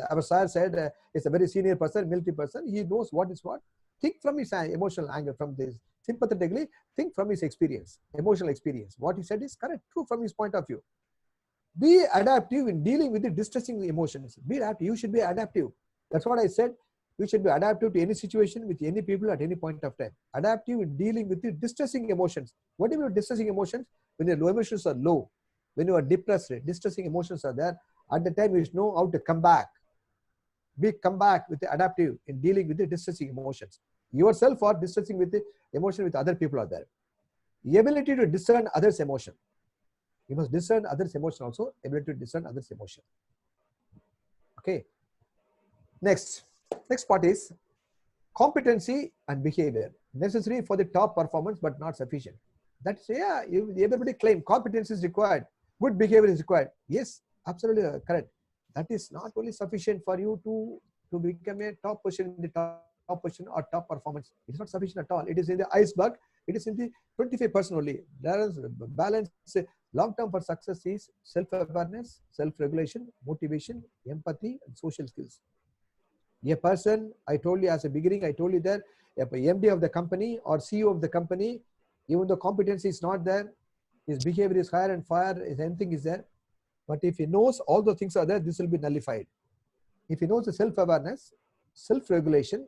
our sir said, is a very senior person, military person, he knows what is what. Think from his emotional angle, from this, sympathetically, think from his experience, emotional experience. What he said is correct, true from his point of view. Be adaptive in dealing with the distressing emotions. Be adaptive, you should be adaptive. That's what I said. You should be adaptive to any situation with any people at any point of time. Adaptive in dealing with the distressing emotions. What do you mean distressing emotions? When your emotions are low, when you are depressed, distressing emotions are there. At the time, you should know how to come back. Come back with the adaptive in dealing with the distressing emotions. Yourself or distressing with the emotion with other people are there. The ability to discern others' emotion. You must discern others' emotion also. Ability to discern others' emotion. Okay. Next part is competency and behavior. Necessary for the top performance, but not sufficient. That's, yeah, everybody claim competence is required. Good behavior is required. Yes, absolutely correct. That is not only sufficient for you to become a top position in the top position or top performance. It is not sufficient at all. It is in the iceberg. It is in the 25% only. There is balance. Long-term for success is self-awareness, self-regulation, motivation, empathy, and social skills. A person, I told you as a beginning, I told you that if a MD of the company or CEO of the company, even though competency is not there, his behavior is higher and fire, anything is there. But if he knows all the things are there, this will be nullified. If he knows the self-awareness, self-regulation,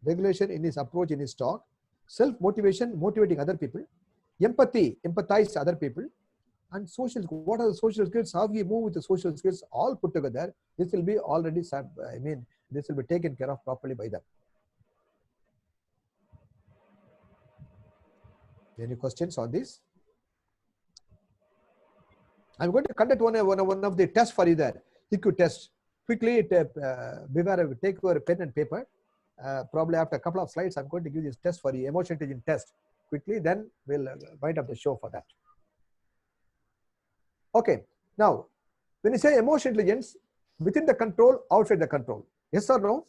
regulation in his approach, in his talk, self-motivation, motivating other people, empathy, empathize other people, and social, what are the social skills, how we move with the social skills, all put together, this will be already, this will be taken care of properly by them. Any questions on this? I'm going to conduct one of the tests for you there. EQ test. Quickly, beware, take your pen and paper. Probably after a couple of slides, I'm going to give this test for you, emotion intelligence test. Quickly, then we'll wind up the show for that. Okay. Now, when you say emotion intelligence, within the control, outside the control. Yes or no?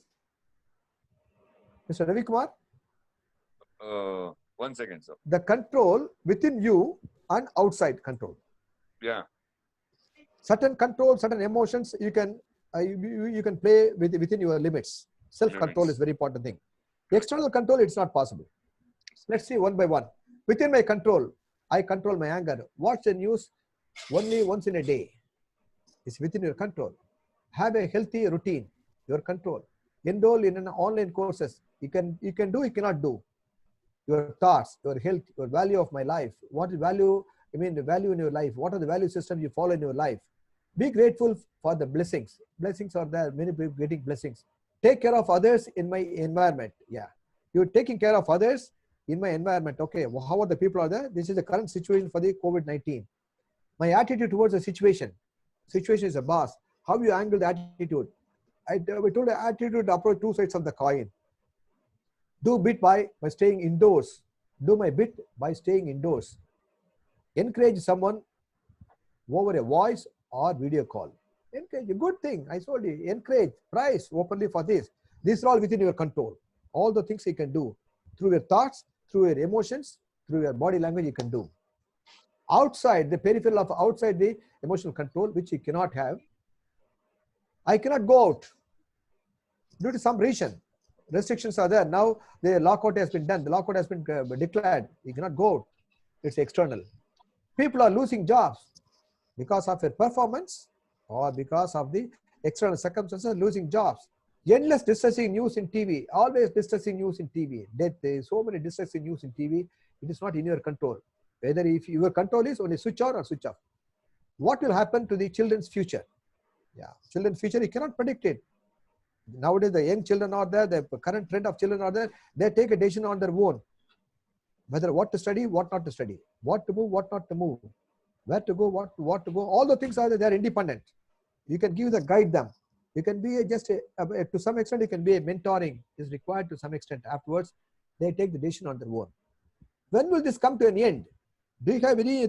Mr. Ravi Kumar? 1 second, sir. The control within you and outside control. Yeah. Certain control, certain emotions, you can play within your limits. Self-control is very important thing. External control, it's not possible. Let's see one by one. Within my control, I control my anger. Watch the news only once in a day. It's within your control. Have a healthy routine, your control. Enroll in an online courses. You can do, you cannot do. Your thoughts, your health, your value of my life. What is value? The value in your life. What are the value systems you follow in your life? Be grateful for the blessings. Blessings are there. Many people getting blessings. Take care of others in my environment. Yeah. You're taking care of others in my environment. Okay. Well, how are the people are there? This is the current situation for the COVID-19. My attitude towards the situation. Situation is a boss. How you angle the attitude. We told the attitude to approach two sides of the coin. Do bit by staying indoors. Do my bit by staying indoors. Encourage someone over a voice or video call. Encourage, a good thing. I told you, encourage, price openly for this. These are all within your control. All the things you can do through your thoughts, through your emotions, through your body language, you can do. Outside the peripheral of outside the emotional control, which you cannot have. I cannot go out due to some reason. Restrictions are there. Now the lockout has been done. The lockout has been declared. You cannot go out. It's external. People are losing jobs because of their performance or because of the external circumstances, losing jobs. Endless distressing news in TV. Always distressing news in TV. There is so many distressing news in TV. It is not in your control. Whether if your control is only switch on or switch off. What will happen to the children's future? Yeah, children's future, you cannot predict it. Nowadays, the young children are there, the current trend of children are there, they take a decision on their own. Whether what to study, what not to study, what to move, what not to move, where to go, what to go, all the things are there, they are independent. You can give the guide them. You can be to some extent, you can be a mentoring is required to some extent. Afterwards, they take the decision on their own. When will this come to an end? Do you have any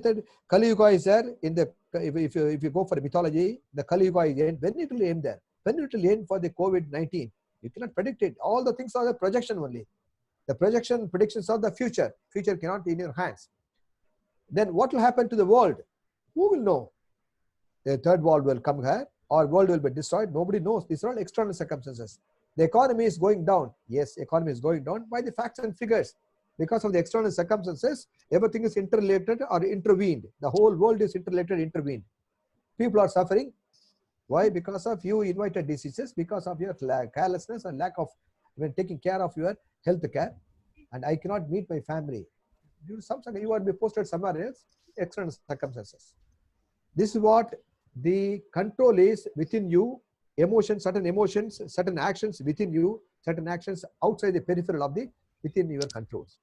Kali Yuga is there in the, if you go for mythology, the Kali Yuga is end, when it will end there? When it will end for the COVID-19? You cannot predict it. All the things are the projection only. The predictions of the future. Future cannot be in your hands. Then what will happen to the world? Who will know? The third world will come here, or world will be destroyed. Nobody knows. These are all external circumstances. The economy is going down. Yes, economy is going down by the facts and figures. Because of the external circumstances, everything is interrelated or intervened. The whole world is interrelated, intervened. People are suffering. Why? Because of you invited diseases, because of your carelessness and lack of even taking care of your health care. And I cannot meet my family. You are be posted somewhere else, external circumstances. This is what the control is within you. Emotions, certain actions within you, certain actions outside the peripheral of the within your controls.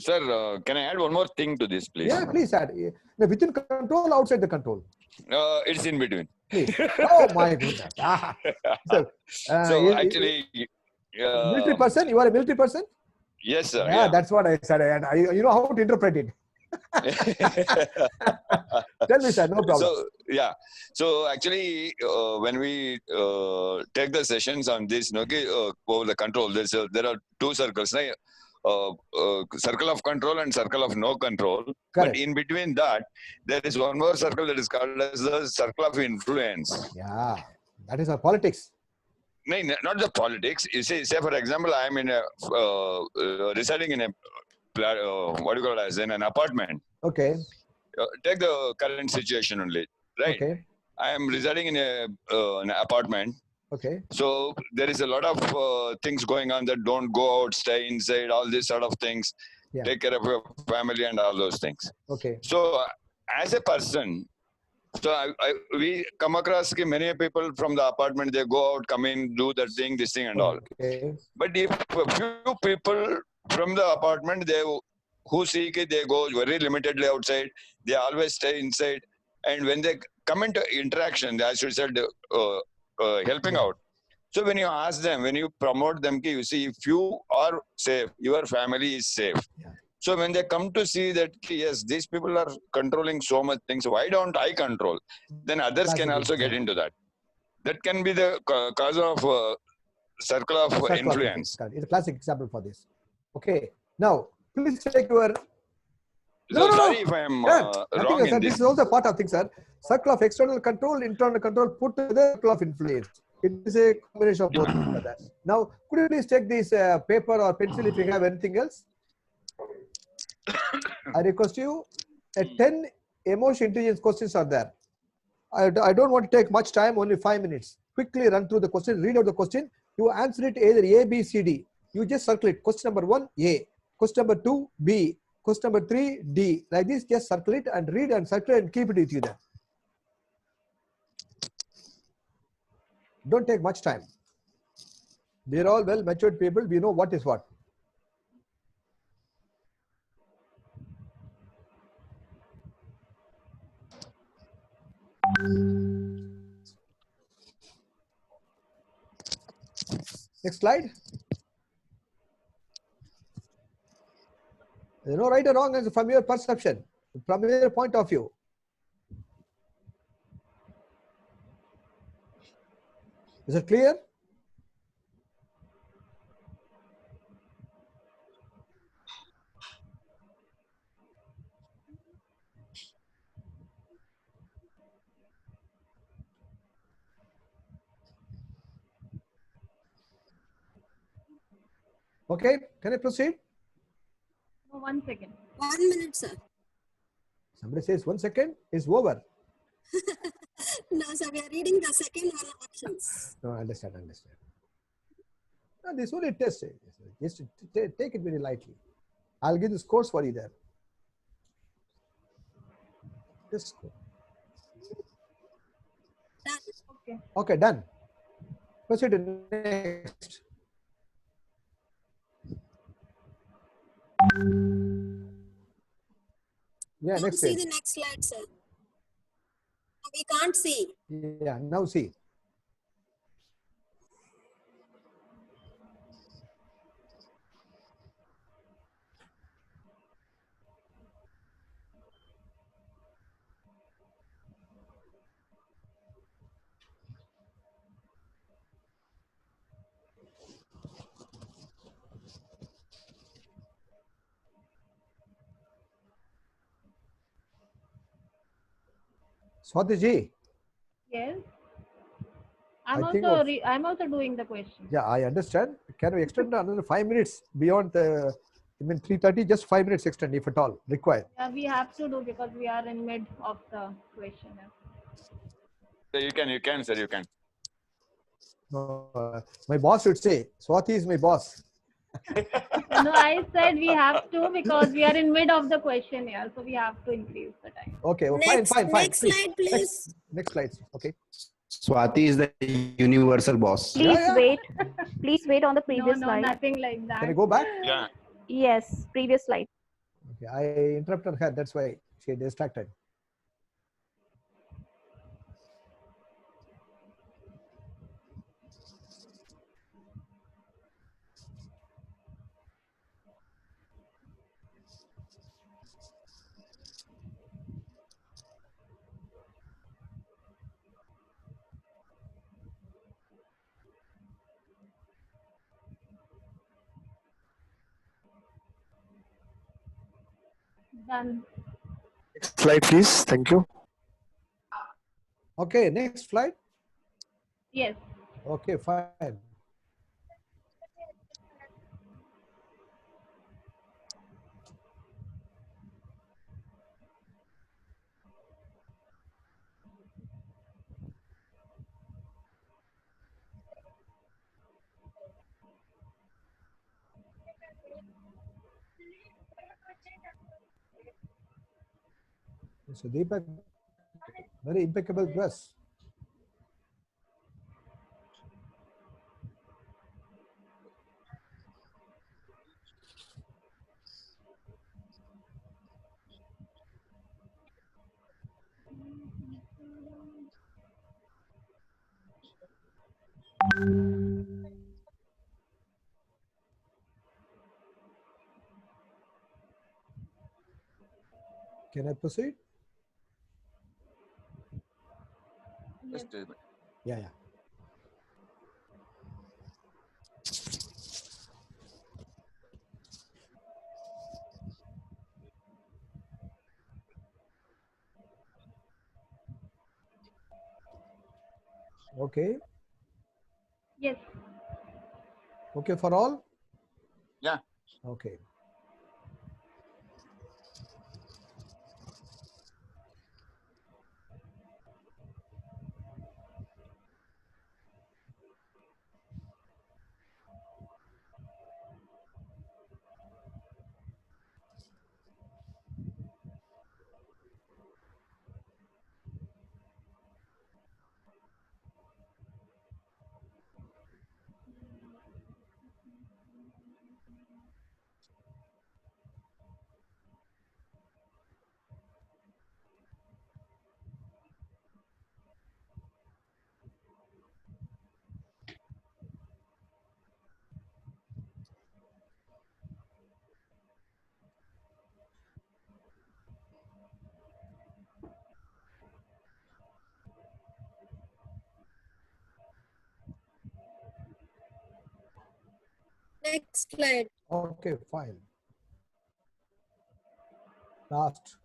Sir, can I add one more thing to this, please? Yeah, please add. Within control, outside the control. It's in between. Please. Oh my goodness. So actually, military person. You are a military person. Yes, sir. Yeah, that's what I said, and you know how to interpret it. Tell me, sir. No problem. So yeah. So actually, when we take the sessions on this, over the control, there are two circles. Circle of control and circle of no control. Correct. But in between that, there is one more circle that is called as the circle of influence. Yeah, that is our politics. No, not the politics. You say for example, I am in a residing in a what do you call it, as in an apartment. Okay. Take the current situation only, right? Okay. I am residing in an apartment. Okay. So there is a lot of things going on that don't go out, stay inside, all these sort of things. Yeah. Take care of your family and all those things. Okay. So as a person, so we come across many people from the apartment, they go out, come in, do that thing, this thing and all. Okay. But if a few people from the apartment, who see they go very limitedly outside, they always stay inside. And when they come into interaction, as you said, helping out. So when you ask them, when you promote them, you see if you are safe, your family is safe. Yeah. So when they come to see that, yes, these people are controlling so much things, why don't I control? Then others can also get into that. That can be the cause of circle of influence. It's a classic example for this. Okay. Now, please take your... Sorry if I am wrong in this is also part of things, sir. Circle of external control, internal control, put together circle of influence. It is a combination of both. Now, could you please take this paper or pencil if you have anything else? I request you, 10 emotion intelligence questions are there. I don't want to take much time, only 5 minutes. Quickly run through the question, read out the question. You answer it either A, B, C, D. You just circle it. Question number 1, A. Question number 2, B. Question number 3, D. Like this, just circle it and read and circle it and keep it with you there. Don't take much time. They're all well matured people. We know what is what. Next slide. There's no right or wrong answer from your perception, from your point of view. Is it clear? Okay, can I proceed? No, 1 second. 1 minute, sir. Somebody says 1 second is over. No, sir, we are reading the second one options. No, understand. No, this only test. Just take it very lightly. I'll give the scores for you there. Just Okay. okay, done. Proceed to next. Yeah, Now next see page. the next slide, sir. We can't see. Yeah, now see. Swati ji, Yes. I think of, I'm also doing the question. yeah, I understand. Can we extend another 5 minutes beyond the, 3:30? Just 5 minutes extend if at all required. Yeah, we have to do because we are in mid of the question. So you can, sir, you can. No, my boss would say, Swati is my boss. No, I said we have to because we are in mid of the question here, so we have to increase the time. Okay, well, Next- fine. next please. slide, please. Next slide. Okay. Swati is the universal boss. Please yeah. wait. Please wait on the No, previous no, slide. nothing like that. Can I go back? Yeah. Yes, previous slide. Okay, I interrupted her. That's why she distracted. Done. Next slide, please. Thank you. Okay, next slide. Yes. Okay, fine. So Deepak, very impeccable dress. Can I proceed? Yes. Yeah. Okay. Yes. Okay for all? Yeah. Okay. Next slide. Okay, fine. Last.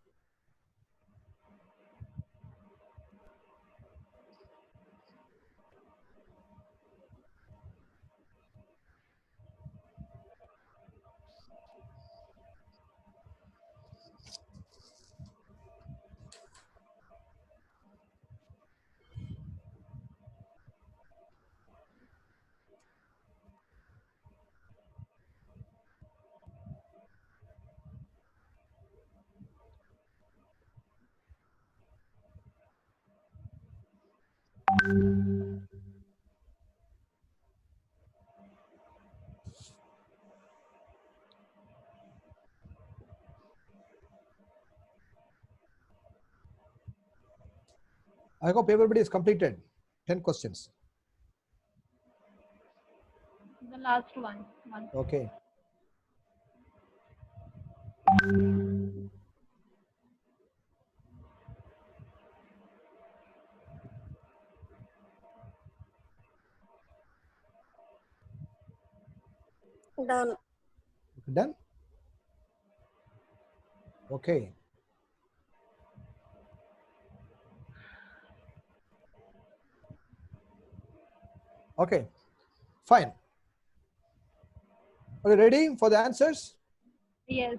I hope everybody is completed. 10 questions. The last one. Okay. Done. Done? Okay. Okay. Fine. Are you ready for the answers? Yes.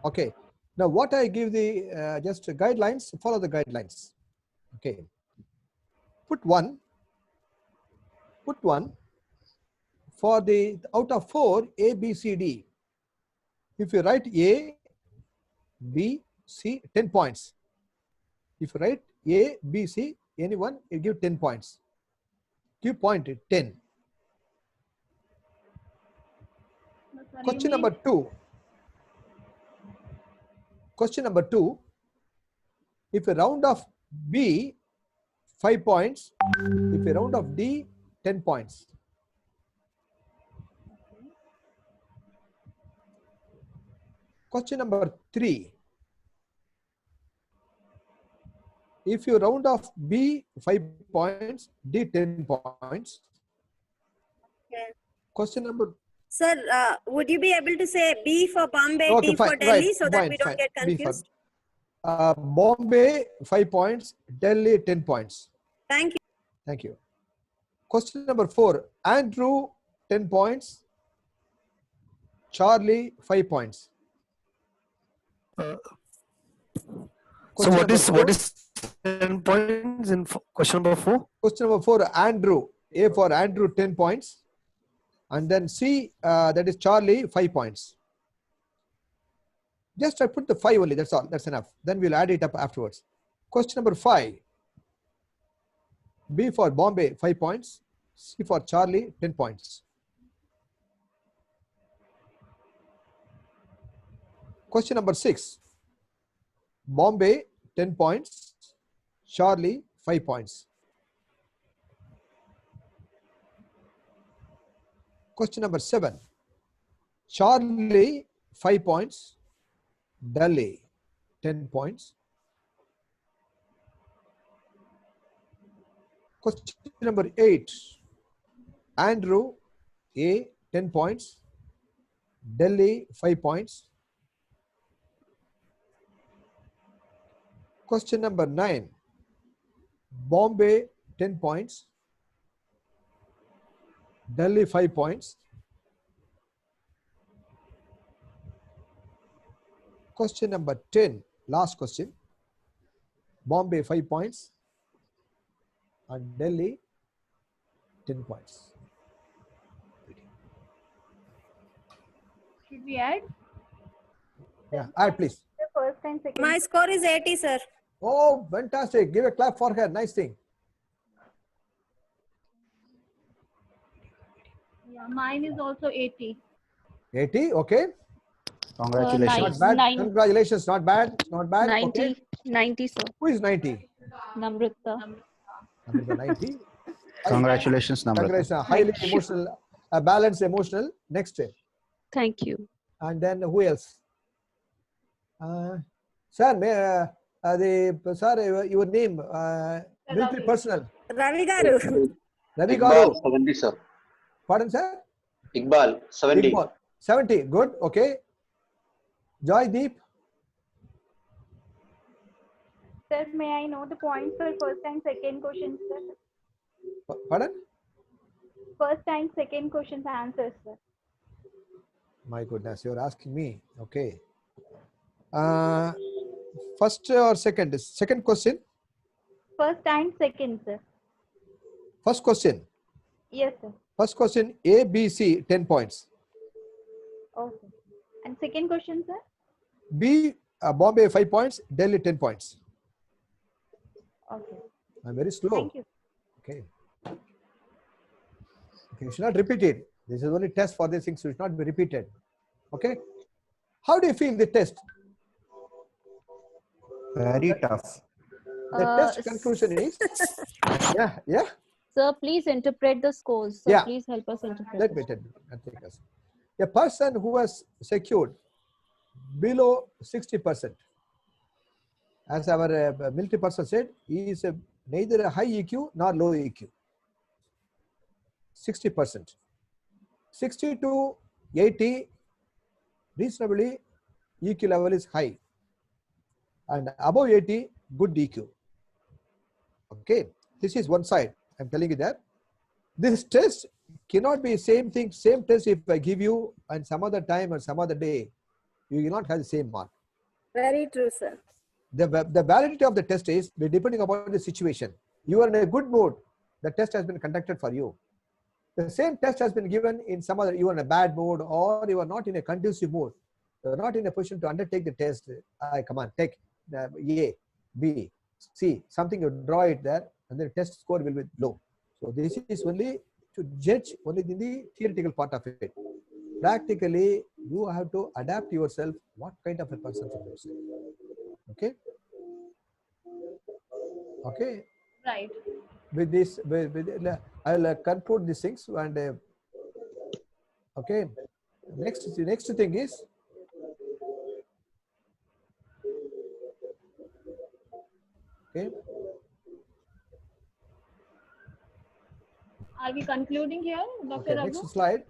Okay. Now, what I give the just guidelines, follow the guidelines. Okay. Put one for the out of 4 A, B, C, D. If you write A, B, C, 10 points. If you write A, B, C, anyone, you give 10 points. Give point 10. Question number 2. Question number 2. If you round off B, 5 points. If you round off D, 10 points. Question number 3. If you round off B, 5 points, D, 10 points. Okay. Question number. Sir, would you be able to say B for Bombay, Okay, D for fine, Delhi, right, so that fine, we don't fine. get B for confused? Bombay 5 points, Delhi 10 points. Thank you. Thank you. Question number 4. Andrew 10 points, Charlie 5 points. So Question what number is 10 points in question number 4? Question number 4. Andrew. A for Andrew 10 points, and then C that is Charlie 5 points. Just I put the 5 only. That's all. That's enough. Then we'll add it up afterwards. Question number 5. B for Bombay 5 points. C for Charlie 10 points. Question number 6. Bombay 10 points. Charlie 5 points. Question number 7. Charlie 5 points. Delhi 10 points. Question number 8. Andrew A 10 points. Delhi 5 points. Question number 9. Bombay 10 points. Delhi 5 points. Question number 10. Last question. Bombay 5 points. And Delhi 10 points. Should we add? Yeah, add please. The first and second. My score is 80, sir. Oh, fantastic. Give a clap for her. Nice thing. Yeah, mine is also 80. 80, okay. Congratulations. Not bad. 9. Congratulations. Not bad. Not bad. 90. Okay. 90, sir. Who is 90? Namrata. Namrata 90. Congratulations, Namrata. Congratulations. Highly Thank you. emotional, balanced emotional. Next. Thank you. And then who else? Sir, sir, your name, military personnel. Ravi Garu. Ravi Iqbal, Garu. 70, sir. Pardon, sir? Iqbal, 70. Iqbal, 70. Good. Okay. Joy Deep. Sir, may I know the points for first and second questions, sir? Pardon? First and second questions answers, sir. My goodness, you're asking me. Okay. First or second? Second question. First and second, sir. First question. Yes, sir. First question, A, B, C, 10 points. Okay. And second question, sir? B, Bombay 5 points, Delhi 10 points. Okay. I'm very slow. Thank you. Okay. Okay, you should not repeat it. This is only test for these things, so it should not be repeated. Okay. How do you feel the test? Very tough. The test conclusion is, yeah. Sir, please interpret the scores. Sir, Yeah. please help us interpret. Let me tell you. I'll take us. A person who has secured below 60%, as our military person said, he is neither a high EQ nor low EQ. 60%. 60 to 80, reasonably, EQ level is high. And above 80, good EQ. Okay, this is one side. I'm telling you that. This test cannot be same thing, same test if I give you and some other time or some other day, you will not have the same mark. Very true, sir. The validity of the test is depending upon the situation. You are in a good mood, the test has been conducted for you. The same test has been given in some other, you are in a bad mood or you are not in a conducive mood. You are not in a position to undertake the test. Come on, take A, B, C, something you draw it there and the test score will be low. So this is only to judge only in the theoretical part of it. Practically, you have to adapt yourself what kind of a person you are. Okay? Okay? Right. With this, I'll conclude these things and okay. Next thing is okay. Are we concluding here, Dr. Okay, Raghu? next slide.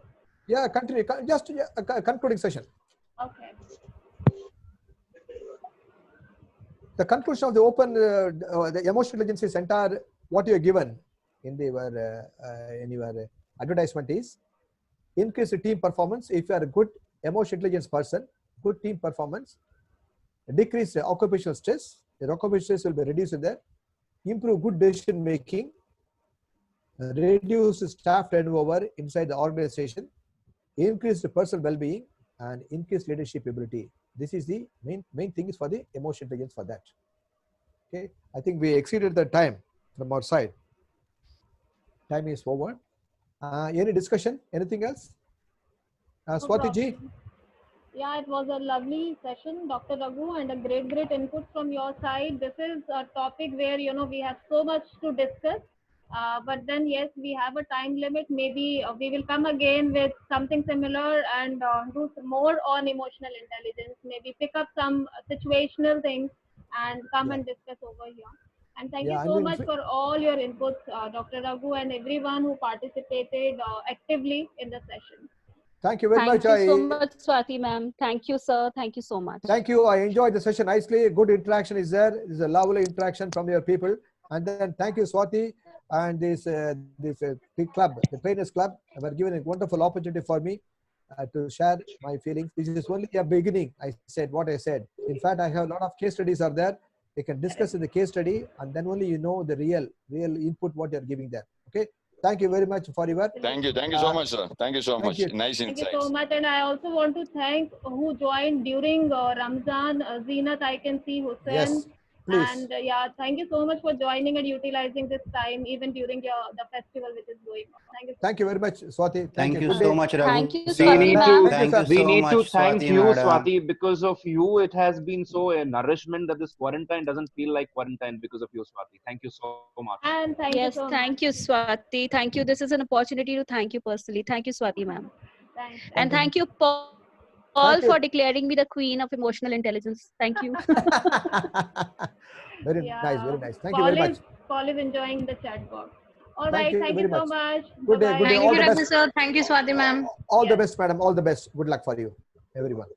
Yeah, continue. Just a concluding session. Okay. The conclusion of the open, the emotional intelligence is entire. What you are given in your advertisement is increase the team performance. If you are a good emotional intelligence person, good team performance, decrease the occupational stress. The occupational stress will be reduced there. Improve good decision making. Reduce staff turnover inside the organization, increase the personal well-being, and increase leadership ability. This is the main thing is for the emotional intelligence for that. Okay, I think we exceeded the time from our side. Time is over. Any discussion? Anything else? Swati ji? Yeah, it was a lovely session, Dr. Raghu, and a great input from your side. This is a topic where, we have so much to discuss. But then, yes, we have a time limit. Maybe we will come again with something similar and do some more on emotional intelligence. Maybe pick up some situational things and come and discuss over here. And thank you so much for all your inputs, Dr. Raghu, and everyone who participated actively in the session. Thank you very much. Thank you so much, Swati ma'am. Thank you, sir. Thank you so much. Thank you. I enjoyed the session nicely. Good interaction is there. There's a lovely interaction from your people. And then thank you, Swati. And this big club, the Trainers Club, have given a wonderful opportunity for me to share my feelings. This is only a beginning. I said what I said. In fact, I have a lot of case studies are there. We can discuss in the case study, and then only you know the real input what you are giving there. Okay. Thank you very much for your. Thank you so much, sir. Thank you so much. Nice insights. Thank you so much, and I also want to thank who joined during Ramzan. Zinat, I can see Hussein. Yes. Please. And yeah, thank you so much for joining and utilizing this time even during the festival which is going on. Thank you. Thank you very much, Swati. Thank you so much, Raghu. Thank you, We Swati. need to thank you, Swati. Because of you, it has been so a nourishment that this quarantine doesn't feel like quarantine because of you, Swati. Thank you so much. And thank Yes, you so thank you, Swati. Thank you. This is an opportunity to thank you personally. Thank you, Swati ma'am. Thanks. And thank you, Paul, for declaring me the queen of emotional intelligence. Thank you. Very nice, very nice. Thank you very much. Paul is enjoying the chat box. All Thank right, you thank very you so much. much. Good day, Bye-bye. good day. Thank All you, the Raghu best. sir. Thank you, Swati ma'am. All the best, madam. All the best. Good luck for you, everyone.